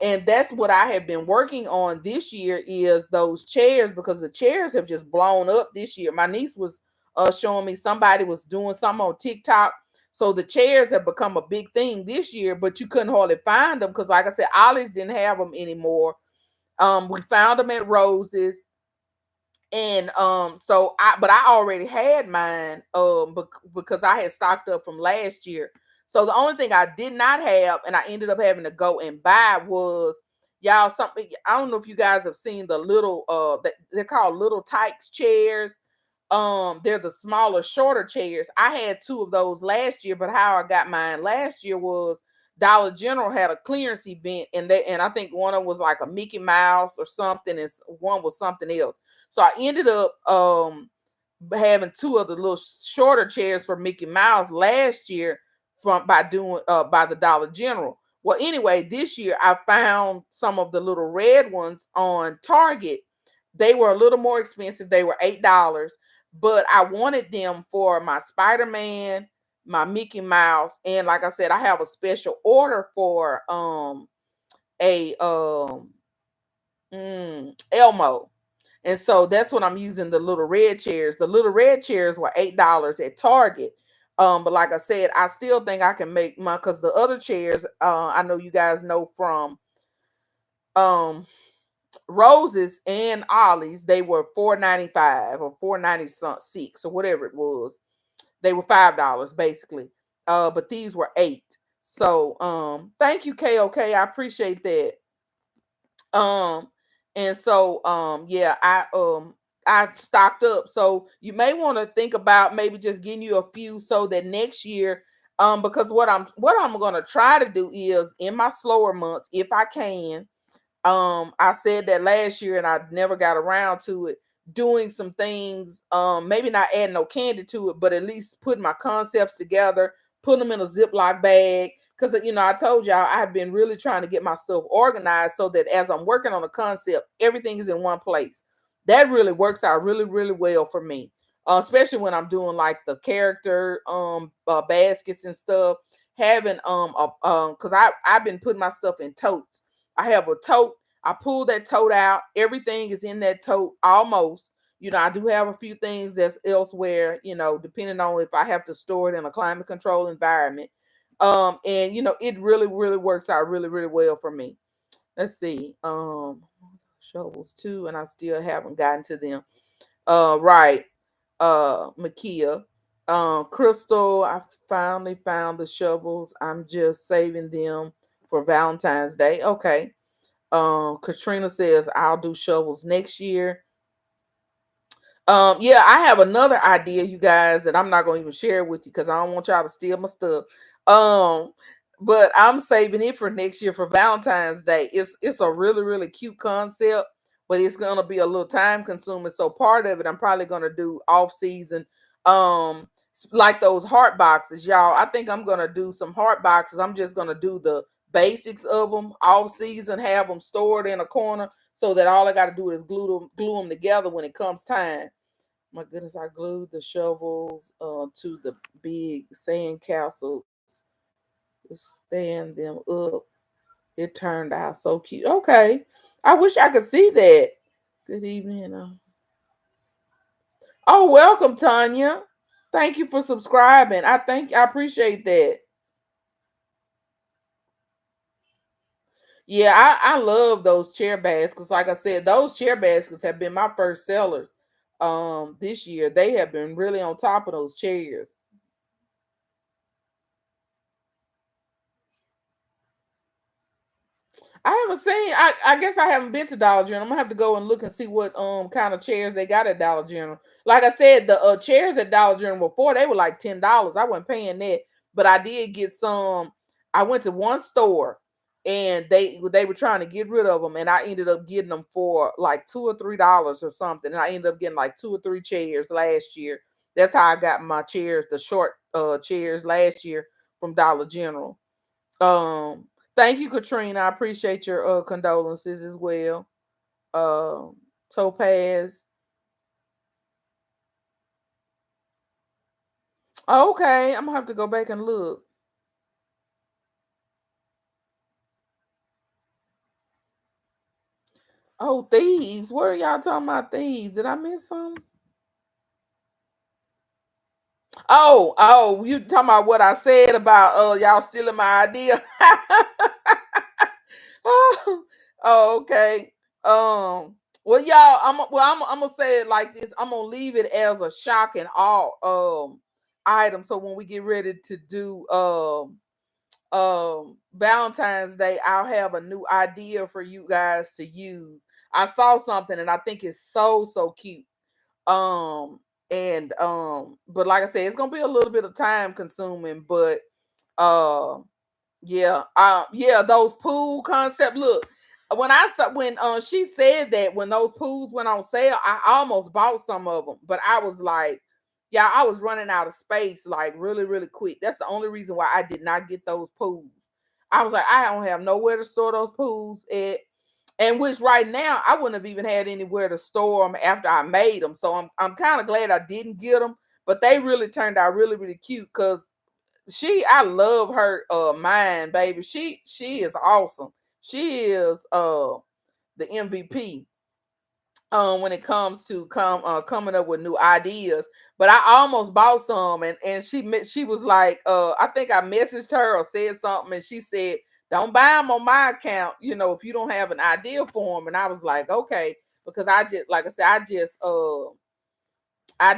And that's what I have been working on this year, is those chairs, because the chairs have just blown up this year. My niece was showing me somebody was doing something on TikTok. So the chairs have become a big thing this year, but you couldn't hardly find them, because like I said, Ollie's didn't have them anymore. We found them at Rose's. And but I already had mine because I had stocked up from last year. So the only thing I did not have, and I ended up having to go and buy, was y'all something. I don't know if you guys have seen the little they're called little Tykes chairs. They're the smaller, shorter chairs. I had two of those last year, but how I got mine last year was Dollar General had a clearance event, and I think one of them was like a Mickey Mouse or something, and one was something else. So I ended up having two of the little shorter chairs for Mickey Mouse last year by the Dollar General. Well, anyway, this year I found some of the little red ones on Target. They were a little more expensive. They were $8, but I wanted them for my Spider-Man, my Mickey Mouse, and like I said, I have a special order for a Elmo. And so that's what I'm using, the little red chairs. The little red chairs were $8 at Target. But like I said, I still think I can make my, because the other chairs, I know you guys know from um Roses and Ollie's, they were $4.95 or $4.96 or whatever it was. They were $5 basically. But these were 8. So thank you, KOK. I appreciate that. Um, and so yeah, I stocked up. So you may want to think about maybe just getting you a few, so that next year, because what I'm gonna try to do is, in my slower months, if I can, I said that last year and I never got around to it, doing some things, maybe not adding no candy to it, but at least putting my concepts together, put them in a Ziploc bag. Because I told y'all I've been really trying to get my stuff organized, so that as I'm working on a concept, everything is in one place. That really works out really, really well for me. Especially when I'm doing like the character baskets and stuff. Having because I've been putting my stuff in totes. I have a tote. I pull that tote out. Everything is in that tote almost. I do have a few things that's elsewhere, depending on if I have to store it in a climate control environment. And it really, really works out really, really well for me. Let's see. Shovels too, and I still haven't gotten to them. Right. Makia. Crystal, I finally found the shovels. I'm just saving them for Valentine's Day. Okay. Katrina says I'll do shovels next year. Yeah, I have another idea, you guys, that I'm not gonna even share with you because I don't want y'all to steal my stuff. Um, but I'm saving it for next year for Valentine's Day. It's a really, really cute concept, but it's gonna be a little time consuming. So part of it I'm probably gonna do off season. Like those heart boxes, y'all. I think I'm gonna do some heart boxes. I'm just gonna do the basics of them off season, have them stored in a corner so that all I gotta do is glue them together when it comes time. My goodness, I glued the shovels to the big sand castles to stand them up. It turned out so cute. Okay. I wish I could see that. Good evening. Oh, welcome, Tanya. Thank you for subscribing. I appreciate that. Yeah, I love those chair baskets. Like I said, those chair baskets have been my first sellers this year. They have been really on top of those chairs. I haven't seen. I guess I haven't been to Dollar General. I'm gonna have to go and look and see what kind of chairs they got at Dollar General. Like I said, the chairs at Dollar General before they were like $10. I wasn't paying that, but I did get some. I went to one store and they were trying to get rid of them, and I ended up getting them for like $2 or $3 or something. And I ended up getting like 2 or 3 chairs last year. That's how I got my chairs, the short chairs last year from Dollar General. Um, Thank you, Katrina. I appreciate your condolences as well. Um, Topaz. Okay, I'm gonna have to go back and look. Oh, thieves. What are y'all talking about? Thieves? Did I miss some? You talking about what I said about y'all stealing my idea? oh, okay. Well, y'all, I'm gonna say it like this. I'm gonna leave it as a shock and awe item. So when we get ready to do Valentine's Day, I'll have a new idea for you guys to use. I saw something and I think it's so cute. Um but like I said, it's gonna be a little bit of time consuming, but uh yeah, those pool concept. Look, when I saw when she said that when those pools went on sale, I almost bought some of them, but I was like, yeah, I was running out of space like really, really quick. That's the only reason why I did not get those pools. I was like, I don't have nowhere to store those pools at. And which right now I wouldn't have even had anywhere to store them after I made them. So I'm kind of glad I didn't get them. But they really turned out really, really cute because I love her mind, baby. She is awesome. She is the MVP when it comes to coming up with new ideas. But I almost bought some, and she was like, I think I messaged her or said something, and she said, "Don't buy them on my account, if you don't have an idea for them." And I was like, okay, because I just like I said, I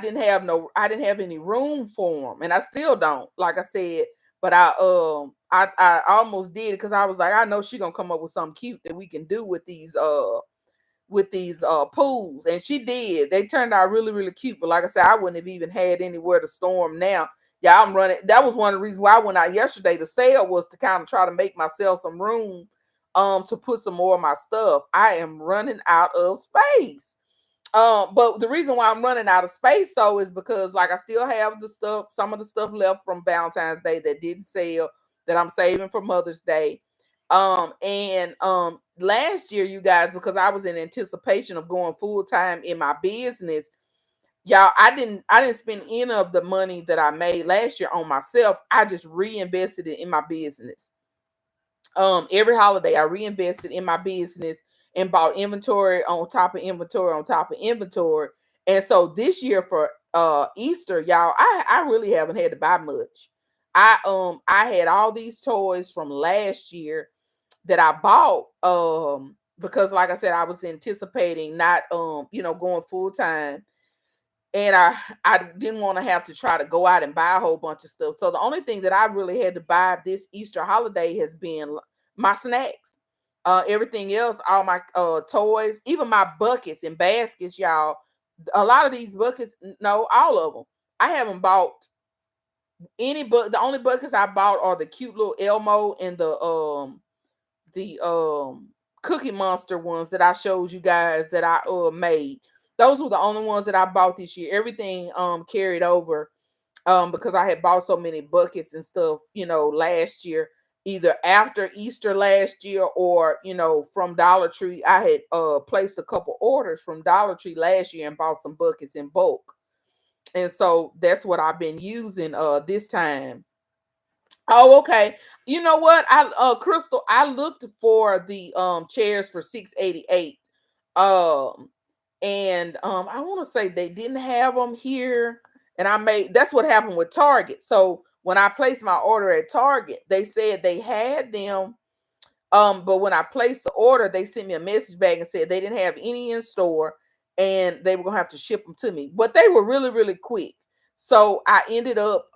didn't have any room for them, and I still don't, like I said. But I almost did it because I was like, I know she gonna come up with something cute that we can do with these pools, and she did. They turned out really, really cute. But like I said, I wouldn't have even had anywhere to store them now. Yeah, I'm running. That was one of the reasons why I went out yesterday to sale, was to kind of try to make myself some room to put some more of my stuff. I am running out of space. But the reason why I'm running out of space so is because like I still have the stuff, some of the stuff left from Valentine's Day that didn't sell, that I'm saving for Mother's Day. And last year, you guys, because I was in anticipation of going full time in my business, y'all, I didn't spend any of the money that I made last year on myself. I just reinvested it in my business. Every holiday I reinvested in my business and bought inventory on top of inventory on top of inventory. And so this year for Easter, y'all, I really haven't had to buy much. I had all these toys from last year that I bought because like I said, I was anticipating not going full time, and I didn't want to have to try to go out and buy a whole bunch of stuff. So the only thing that I really had to buy this Easter holiday has been my snacks. Everything else, all my toys, even my buckets and baskets, y'all. A lot of these buckets, no, all of them. I haven't bought any, but the only buckets I bought are the cute little Elmo and the Cookie Monster ones that I showed you guys that I made. Those were the only ones that I bought this year. Everything carried over because I had bought so many buckets and stuff, last year, either after Easter last year or, from Dollar Tree. I had placed a couple orders from Dollar Tree last year and bought some buckets in bulk. And so that's what I've been using this time. Oh, okay. You know what? Crystal, I looked for the chairs for 688. Um and I want to say they didn't have them here, and that's what happened with Target. So when I placed my order at Target, they said they had them, but when I placed the order, they sent me a message back and said they didn't have any in store and they were gonna have to ship them to me. But they were really, really quick. So I ended up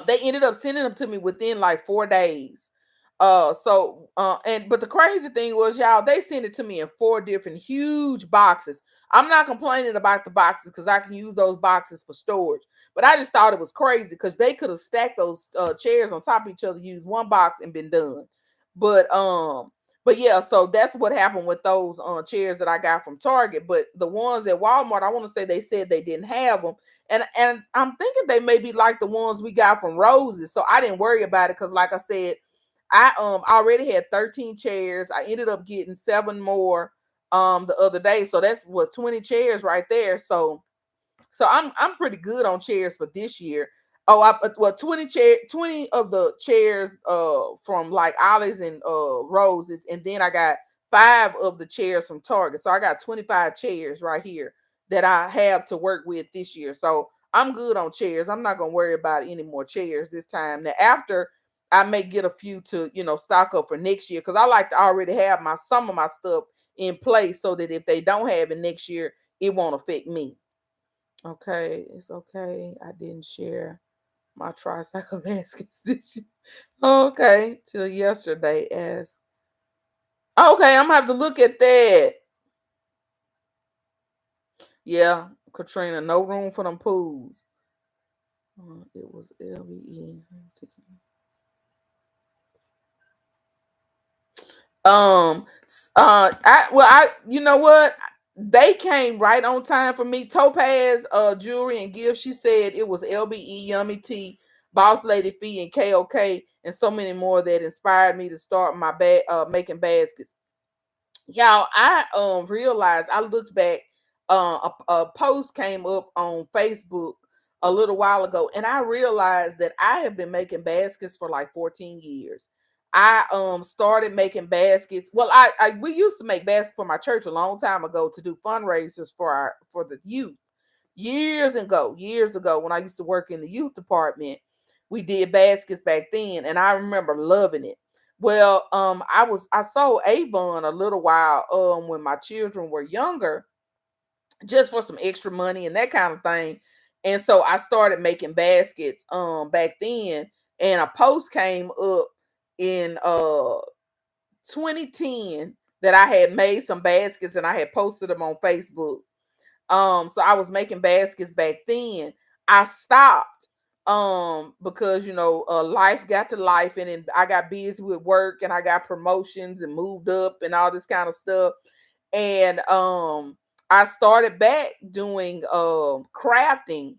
they ended up sending them to me within like 4 days. But the crazy thing was, y'all, they sent it to me in four different huge boxes. I'm not complaining about the boxes because I can use those boxes for storage. But I just thought it was crazy because they could have stacked those chairs on top of each other, used one box and been done. But but yeah, so that's what happened with those chairs that I got from Target. But the ones at Walmart, I want to say they said they didn't have them, and I'm thinking they may be like the ones we got from Roses. So I didn't worry about it because, like I said, I already had 13 chairs. I ended up getting seven more the other day. So that's what 20 chairs right there. So I'm pretty good on chairs for this year. Oh, 20 of the chairs from like Ollie's and Roses, and then I got five of the chairs from Target. So I got 25 chairs right here that I have to work with this year. So I'm good on chairs. I'm not gonna worry about any more chairs this time. Now after I may get a few to stock up for next year because I like to already have some of my stuff in place so that if they don't have it next year, it won't affect me. Okay, it's okay. I didn't share my tricycle baskets this year. Okay, till yesterday. As okay, I'm gonna have to look at that. Yeah, Katrina, no room for them pools. It was LBE. I you know what? They came right on time for me. Topaz jewelry and gifts. She said it was LBE, Yummy Tea, Boss Lady Fee, and KOK, and so many more that inspired me to start my making baskets. Y'all, I realized I looked back. A post came up on Facebook a little while ago, and I realized that I have been making baskets for like 14 years. I started making baskets. Well, I we used to make baskets for my church a long time ago to do fundraisers for the youth. Years ago, when I used to work in the youth department, we did baskets back then, and I remember loving it. Well, I sold Avon a little while when my children were younger, just for some extra money and that kind of thing. And so I started making baskets back then, and a post came up in 2010 that I had made some baskets and I had posted them on Facebook. So I was making baskets back then. I stopped because life got to life, and then I got busy with work and I got promotions and moved up and all this kind of stuff. And I started back doing crafting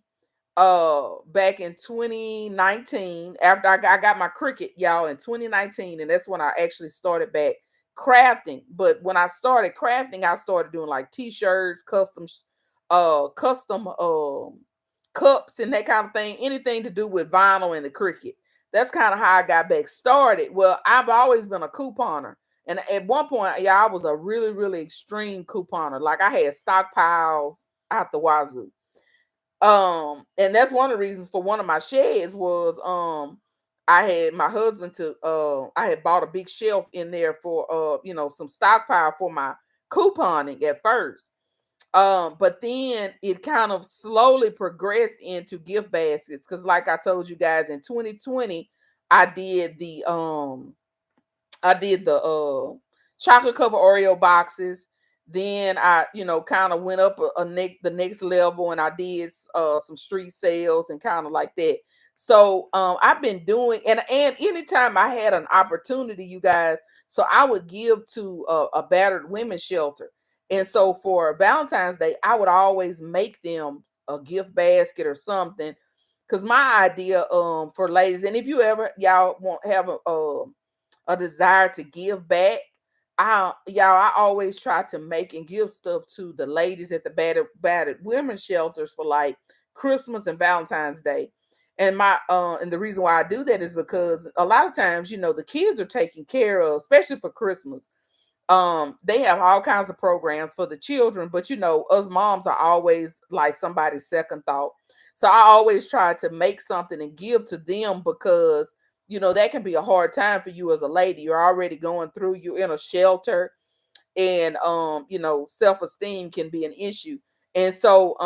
back in 2019 after I got my Cricut, y'all, in 2019, and that's when I actually started back crafting. But when I started crafting, I started doing like t-shirts, custom cups and that kind of thing, anything to do with vinyl and the Cricut. That's kind of how I got back started. Well, I've always been a couponer, and at one point, yeah, I was a really, really extreme couponer. Like I had stockpiles out the wazoo. And that's one of the reasons for one of my sheds was I had my husband to I had bought a big shelf in there for some stockpile for my couponing at first. But then it kind of slowly progressed into gift baskets because like I told you guys in 2020 I did I did the chocolate cover Oreo boxes. Then I, kind of went up the next level, and I did some street sales and kind of like that. So I've been doing, and anytime I had an opportunity, you guys, so I would give to a battered women's shelter. And so for Valentine's Day, I would always make them a gift basket or something. Cause my idea for ladies, and if you ever y'all want have a desire to give back, I always try to make and give stuff to the ladies at the battered women's shelters for like Christmas and Valentine's Day. And the reason why I do that is because a lot of times, the kids are taken care of, especially for Christmas. They have all kinds of programs for the children, but us moms are always like somebody's second thought. So I always try to make something and give to them because that can be a hard time for you as a lady. You're already going through, you're in a shelter, and self-esteem can be an issue. And so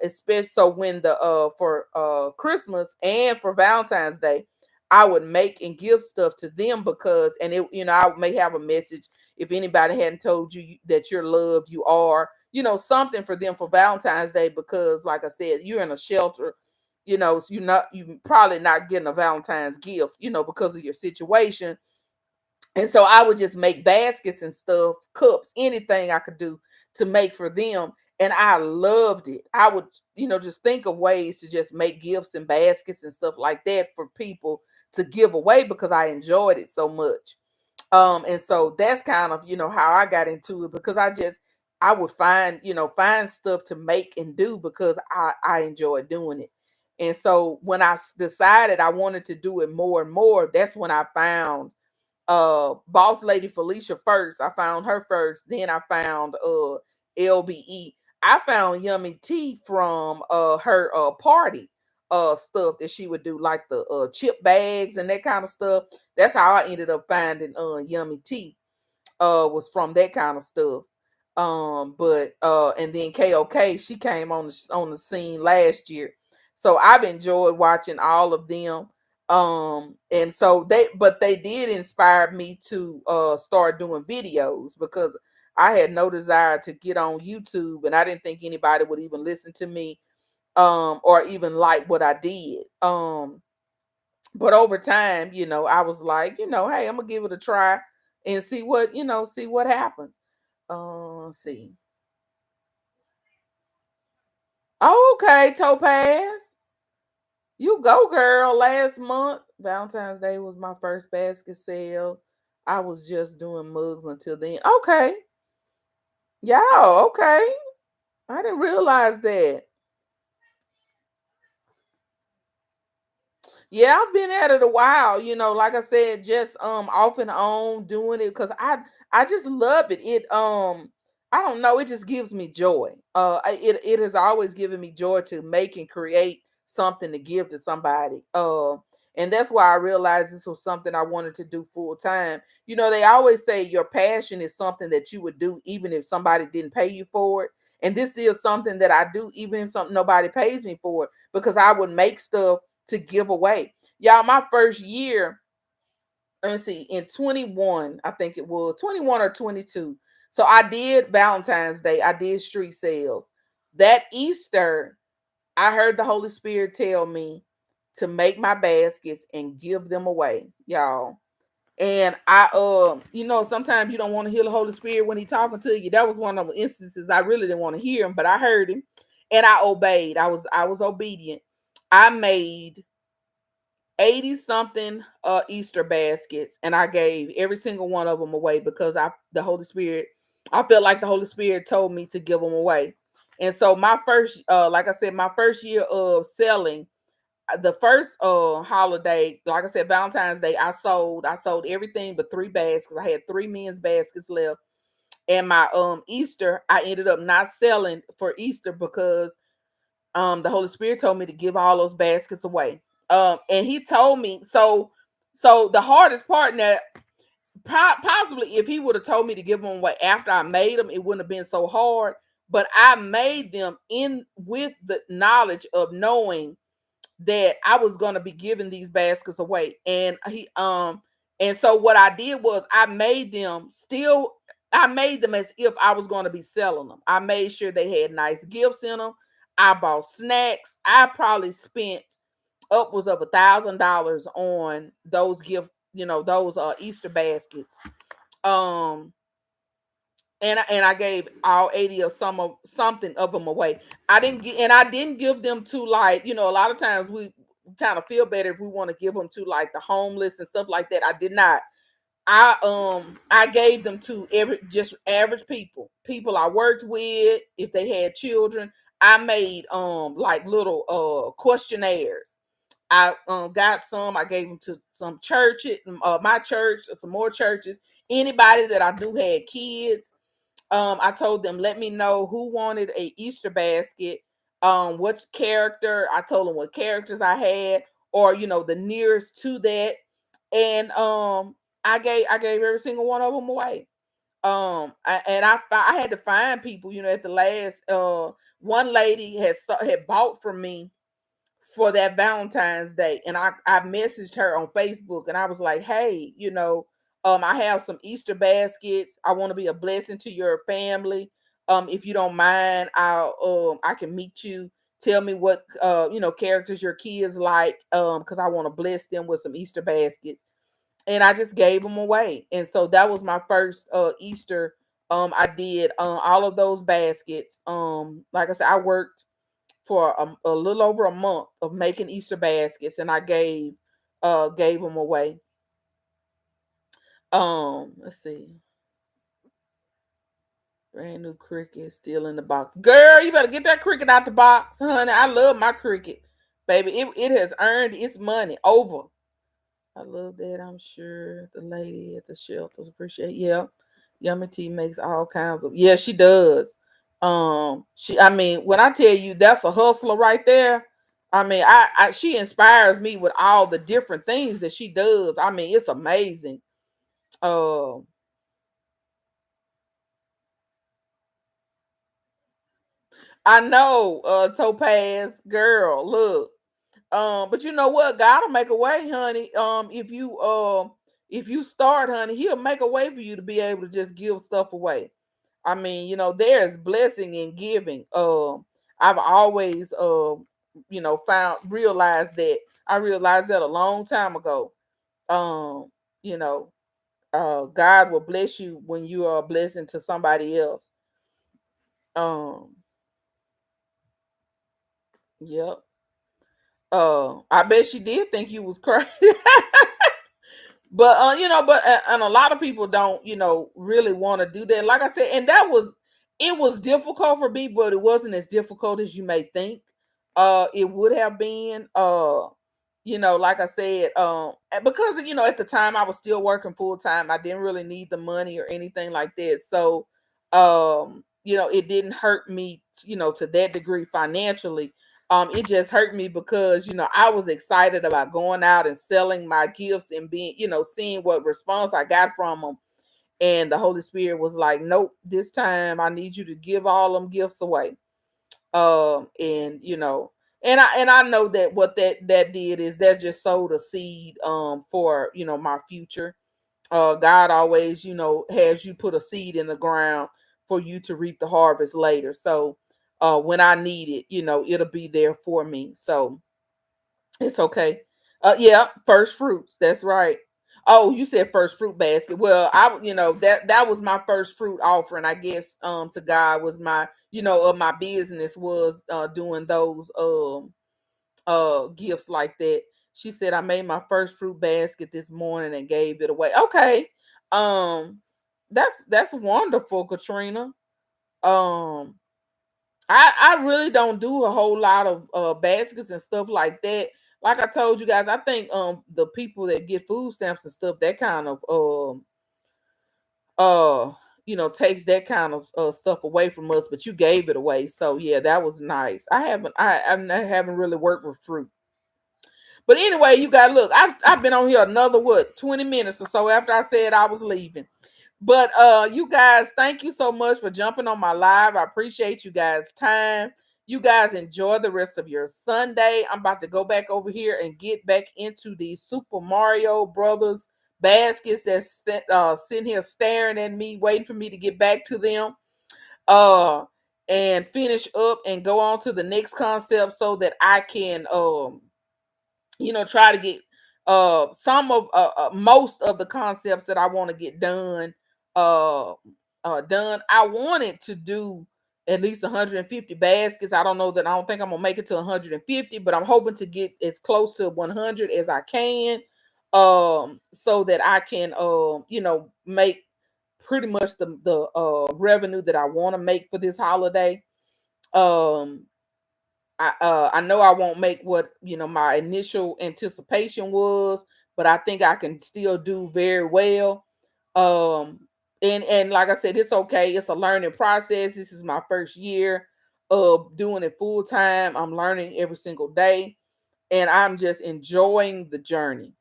especially so when the for Christmas and for Valentine's Day, I would make and give stuff to them because, and it I may have a message, if anybody hadn't told you that you're loved, you are, something for them for Valentine's Day, because like I said, you're in a shelter, so you probably not getting a Valentine's gift, because of your situation. And so I would just make baskets and stuff, cups, anything I could do to make for them. And I loved it. I would, just think of ways to just make gifts and baskets and stuff like that for people to give away because I enjoyed it so much. And so that's kind of, how I got into it, because I would find stuff to make and do because I enjoy doing it. And so when decided I wanted to do it more and more, that's when I found Boss Lady Felicia first. I found her first. Then I found LBE. I found Yummy Tea from her party stuff that she would do, like the chip bags and that kind of stuff. That's how I ended up finding Yummy Tea, was from that kind of stuff. But and then KOK, she came on the scene last year. So I've enjoyed watching all of them. And so they did inspire me to start doing videos, because I had no desire to get on YouTube, and I didn't think anybody would even listen to me or even like what I did. But over time, I was like, hey, I'm gonna give it a try and see what happens. Let's see. Oh, okay, Topaz. You go, girl. Last month, Valentine's Day was my first basket sale. I was just doing mugs until then. Okay. Yeah, okay. I didn't realize that. Yeah, I've been at it a while, like I said, just off and on doing it because I just love it. I don't know, it just gives me joy. It has always given me joy to make and create something to give to somebody. And that's why I realized this was something I wanted to do full time. They always say your passion is something that you would do even if somebody didn't pay you for it. And this is something that I do even if something nobody pays me for it, because I would make stuff to give away. Y'all, my first year, let me see, in 21, I think it was 21 or 22. So I did Valentine's Day, I did street sales. That Easter, I heard the Holy Spirit tell me to make my baskets and give them away, y'all. And sometimes you don't want to hear the Holy Spirit when He talking to you. That was one of the instances I really didn't want to hear Him, but I heard Him and I obeyed. I was obedient. I made 80 something Easter baskets, and I gave every single one of them away because I felt like the Holy Spirit told me to give them away. And so my first like I said, my first year of selling, the first holiday, like I said, Valentine's Day, I sold everything but three bags because I had three men's baskets left. And my Easter, I ended up not selling for Easter because the Holy Spirit told me to give all those baskets away. And He told me, so the hardest part that possibly if He would have told me to give them away after I made them, it wouldn't have been so hard. But I made them in with the knowledge of knowing that I was going to be giving these baskets away. And And so what I did was I made them as if I was going to be selling them. I made sure they had nice gifts in them. I bought snacks. I probably spent upwards of $1,000 on those those Easter baskets. Um and I gave all 80 of something of them away. I didn't give them to, like, a lot of times we kind of feel better if we want to give them to like the homeless and stuff like that. I did not. I gave them to just average people I worked with. If they had children, I made like little questionnaires. I got some. I gave them to some churches, my church, some more churches. Anybody that I knew had kids, I told them, let me know who wanted a Easter basket, what character. I told them what characters I had, or the nearest to that. And I gave every single one of them away. I had to find people, at the last. One lady had bought from me for that Valentine's Day, and I messaged her on Facebook, and I was like, hey, I have some Easter baskets. I want to be a blessing to your family. If you don't mind, I can meet you. Tell me what characters your kids like, because I want to bless them with some Easter baskets. And I just gave them away. And so that was my first Easter. I did all of those baskets. Like I said, I worked for a little over a month of making Easter baskets, and I gave them away. Let's see. Brand new cricket still in the box. Girl, you better get that cricket out the box, honey. I love my cricket. Baby, it has earned its money over. I love that. I'm sure the lady at the shelters appreciate. Yeah, Yummy Tea makes all kinds of. Yeah, she does. I mean, when I tell you that's a hustler right there, I mean, she inspires me with all the different things that she does. I mean, it's amazing. Uh, I know, Topaz girl, look. But you know what? God will make a way, honey. If you start, honey, he'll make a way for you to be able to just give stuff away. I mean, there's blessing in giving. I've always found realized that I realized that a long time ago. Um, you know, God will bless you when you are a blessing to somebody else. Um, yep. I bet she did think you was crazy. But and a lot of people don't, really want to do that. Like I said, and it was difficult for me, but it wasn't as difficult as you may think. It would have been. Like I said, because at the time I was still working full time. I didn't really need the money or anything like that. So, it didn't hurt me, to that degree financially. It just hurt me because I was excited about going out and selling my gifts and being, seeing what response I got from them. And the Holy Spirit was like, nope, this time I need you to give all them gifts away. And I know that what that did is that just sowed a seed for my future. God always, has you put a seed in the ground for you to reap the harvest later. So when I need it, it'll be there for me. So it's okay. Yeah, first fruits. That's right. Oh, you said first fruit basket. Well, that was my first fruit offering, I guess, to God, was my, of my business, was doing those gifts like that. She said I made my first fruit basket this morning and gave it away. Okay. Um that's wonderful, Katrina. Um I really don't do a whole lot of baskets and stuff like that. Like I told you guys, I think the people that get food stamps and stuff, that kind of uh takes that kind of stuff away from us, but you gave it away. So yeah, that was nice. I haven't really worked with fruit. But anyway, you got, look, I've been on here another 20 minutes or so after I said I was leaving. But you guys, thank you so much for jumping on my live. I appreciate you guys' time. You guys enjoy the rest of your Sunday. I'm about to go back over here and get back into the Super Mario Brothers baskets that's sitting here staring at me, waiting for me to get back to them, uh, and finish up and go on to the next concept so that I can try to get some of most of the concepts that I want to get done uh done. I wanted to do at least 150 baskets. I don't think I'm gonna make it to 150, but I'm hoping to get as close to 100 as I can, so that I can make pretty much the revenue that I want to make for this holiday. um I know I won't make what my initial anticipation was, but I think I can still do very well. Um and like I said, it's okay. It's a learning process. This is my first year of doing it full time. I'm learning every single day, and I'm just enjoying the journey.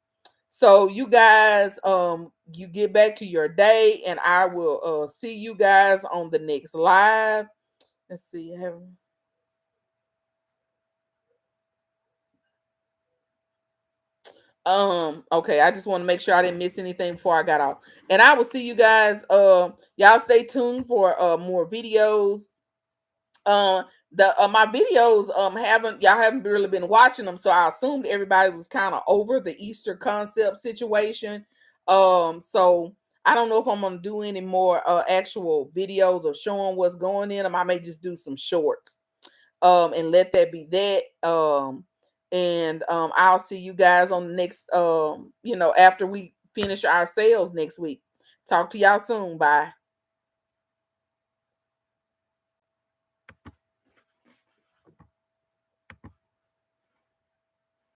So you guys, you get back to your day, and I will see you guys on the next live. Let's see. Okay, I just want to make sure I didn't miss anything before I got off. And I will see you guys. Y'all stay tuned for more videos. Uh the My videos haven't really been watching them, so I assumed everybody was kind of over the Easter concept situation. So I don't know if I'm gonna do any more actual videos of showing what's going in them. I may just do some shorts, and let that be that. And I'll see you guys on the next after we finish our sales next week. Talk to y'all soon. Bye.